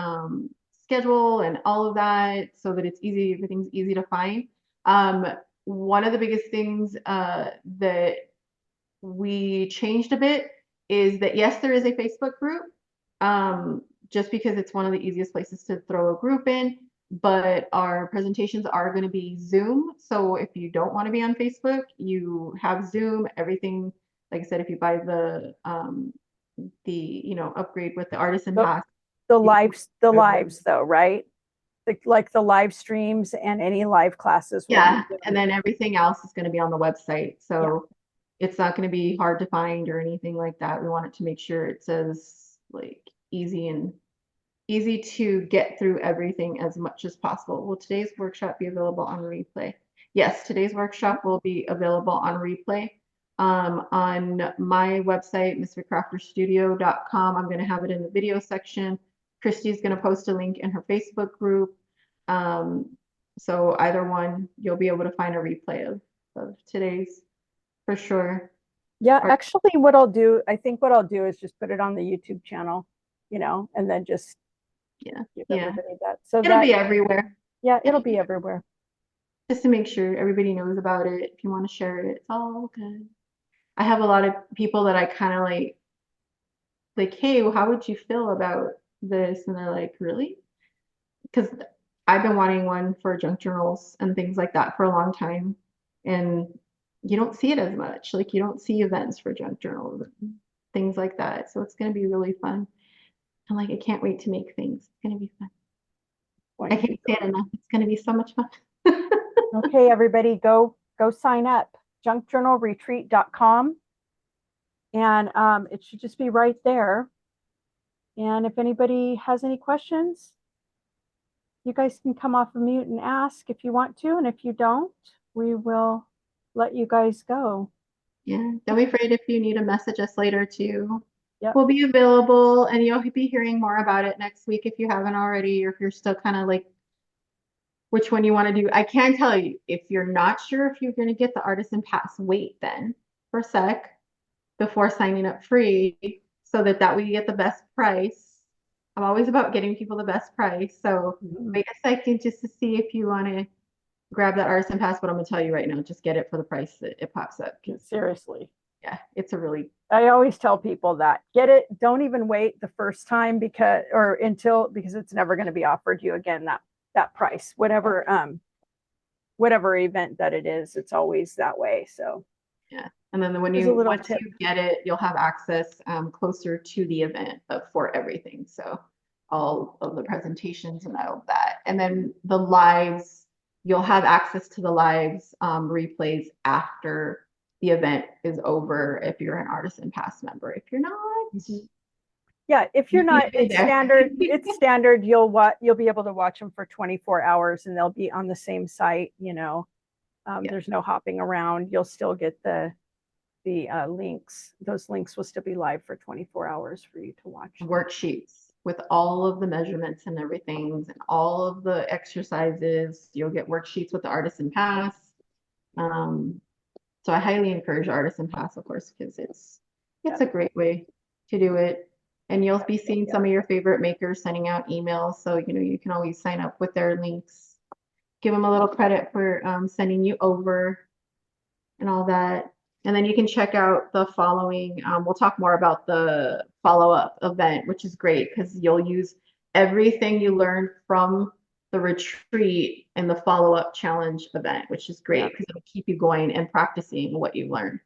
schedule and all of that so that it's easy, everything's easy to find. One of the biggest things that we changed a bit is that yes, there is a Facebook group, just because it's one of the easiest places to throw a group in, but our presentations are going to be Zoom. So if you don't want to be on Facebook, you have Zoom, everything. Like I said, if you buy the upgrade with the artisan pass. The lives though, right? Like the live streams and any live classes. Yeah, and then everything else is going to be on the website. So it's not going to be hard to find or anything like that. We want it to make sure it says like easy to get through everything as much as possible. Will today's workshop be available on replay? Yes, today's workshop will be available on replay. On my website, misfitcrafterstudio.com. I'm going to have it in the video section. Kristi's going to post a link in her Facebook group. So either one, you'll be able to find a replay of today's for sure. Yeah, actually what I'll do, I think what I'll do is just put it on the YouTube channel, and then just give everybody that. So it'll be everywhere. Yeah, it'll be everywhere. Just to make sure everybody knows about it. If you want to share it, it's all good. I have a lot of people that I kind of like, hey, well, how would you feel about this? And they're like, really? Because I've been wanting one for junk journals and things like that for a long time. And you don't see it as much. Like, you don't see events for junk journals and things like that. So it's going to be really fun. And like, I can't wait to make things. It's going to be fun. I can't say it enough. It's going to be so much fun. Okay, everybody, go sign up. junkjournalretreat.com. And it should just be right there. And if anybody has any questions, you guys can come off of mute and ask if you want to. And if you don't, we will let you guys go. Yeah, don't be afraid if you need to message us later too. Yep. We'll be available, and you'll be hearing more about it next week if you haven't already, or if you're still kind of like which one you want to do. I can tell you, if you're not sure if you're going to get the artisan pass, wait then for a sec before signing up free, so that way you get the best price. I'm always about getting people the best price. So wait a second just to see if you want to grab that artisan pass, but I'm going to tell you right now, just get it for the price that it pops up. Seriously. Yeah, it's a really. I always tell people that get it. Don't even wait the first time because it's never going to be offered you again, that price, whatever event that it is, it's always that way. So yeah. And then once you get it, you'll have access closer to the event for everything. So all of the presentations and all of that. And then the lives, you'll have access to the lives replays after the event is over if you're an artisan pass member. If you're not, yeah, if you're not, it's standard. It's standard. You'll be able to watch them for 24 hours, and they'll be on the same site. There's no hopping around. You'll still get the links. Those links will still be live for 24 hours for you to watch. Worksheets with all of the measurements and everything, and all of the exercises. You'll get worksheets with the artisan pass. So I highly encourage artisan pass, of course, because it's a great way to do it. And you'll be seeing some of your favorite makers sending out emails. So, you can always sign up with their links, give them a little credit for sending you over and all that. And then you can check out the following. We'll talk more about the follow-up event, which is great because you'll use everything you learned from the retreat and the follow-up challenge event, which is great because it'll keep you going and practicing what you learned.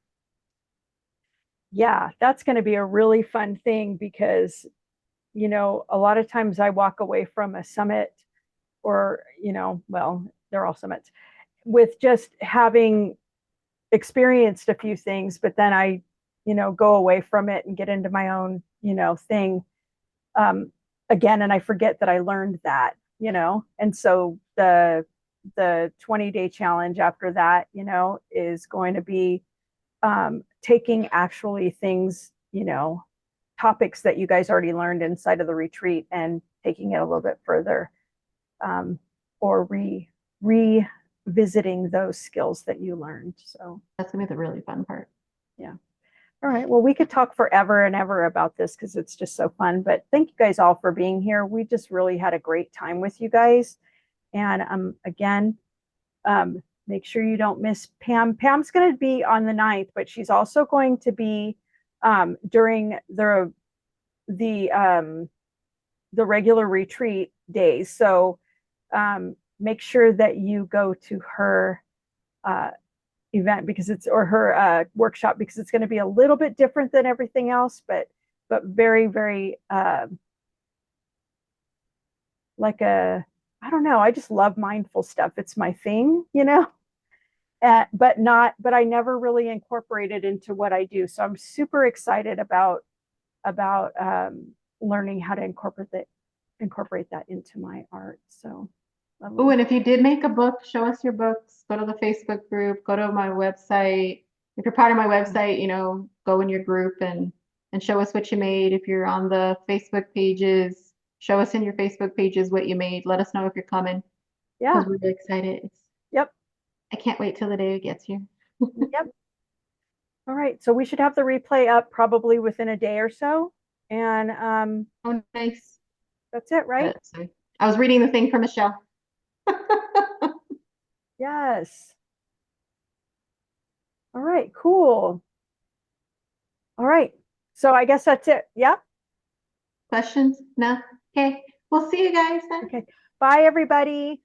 Yeah, that's going to be a really fun thing because, a lot of times I walk away from a summit or, they're all summits with just having experienced a few things, but then I, go away from it and get into my own, thing again, and I forget that I learned that, and so the 20-day challenge after that, is going to be taking actually things, topics that you guys already learned inside of the retreat and taking it a little bit further, or revisiting those skills that you learned. So that's gonna be the really fun part. Yeah. All right. Well, we could talk forever and ever about this because it's just so fun. But thank you guys all for being here. We just really had a great time with you guys. And again, make sure you don't miss Pam. Pam's going to be on the 9th, but she's also going to be during the regular retreat days. So make sure that you go to her event because it's, or her workshop, because it's going to be a little bit different than everything else, but very, very like I don't know, I just love mindful stuff. It's my thing, you know. But I never really incorporated into what I do. So I'm super excited about learning how to incorporate that into my art. So Oh, and if you did make a book, show us your books. Go to the Facebook group, go to my website. If you're part of my website, you know, go in your group and show us what you made. If you're on the Facebook pages, show us in your Facebook pages what you made. Let us know if you're coming. Yeah. Because we're really excited. Yep. I can't wait till the day it gets here. Yep. All right. So we should have the replay up probably within a day or so. And Oh, nice. that's it, right? Sorry. I was reading the thing from Michelle. Yes. All right, cool. All right. So I guess that's it. Yep. Questions? No? Okay. We'll see you guys then. Okay. Bye, everybody.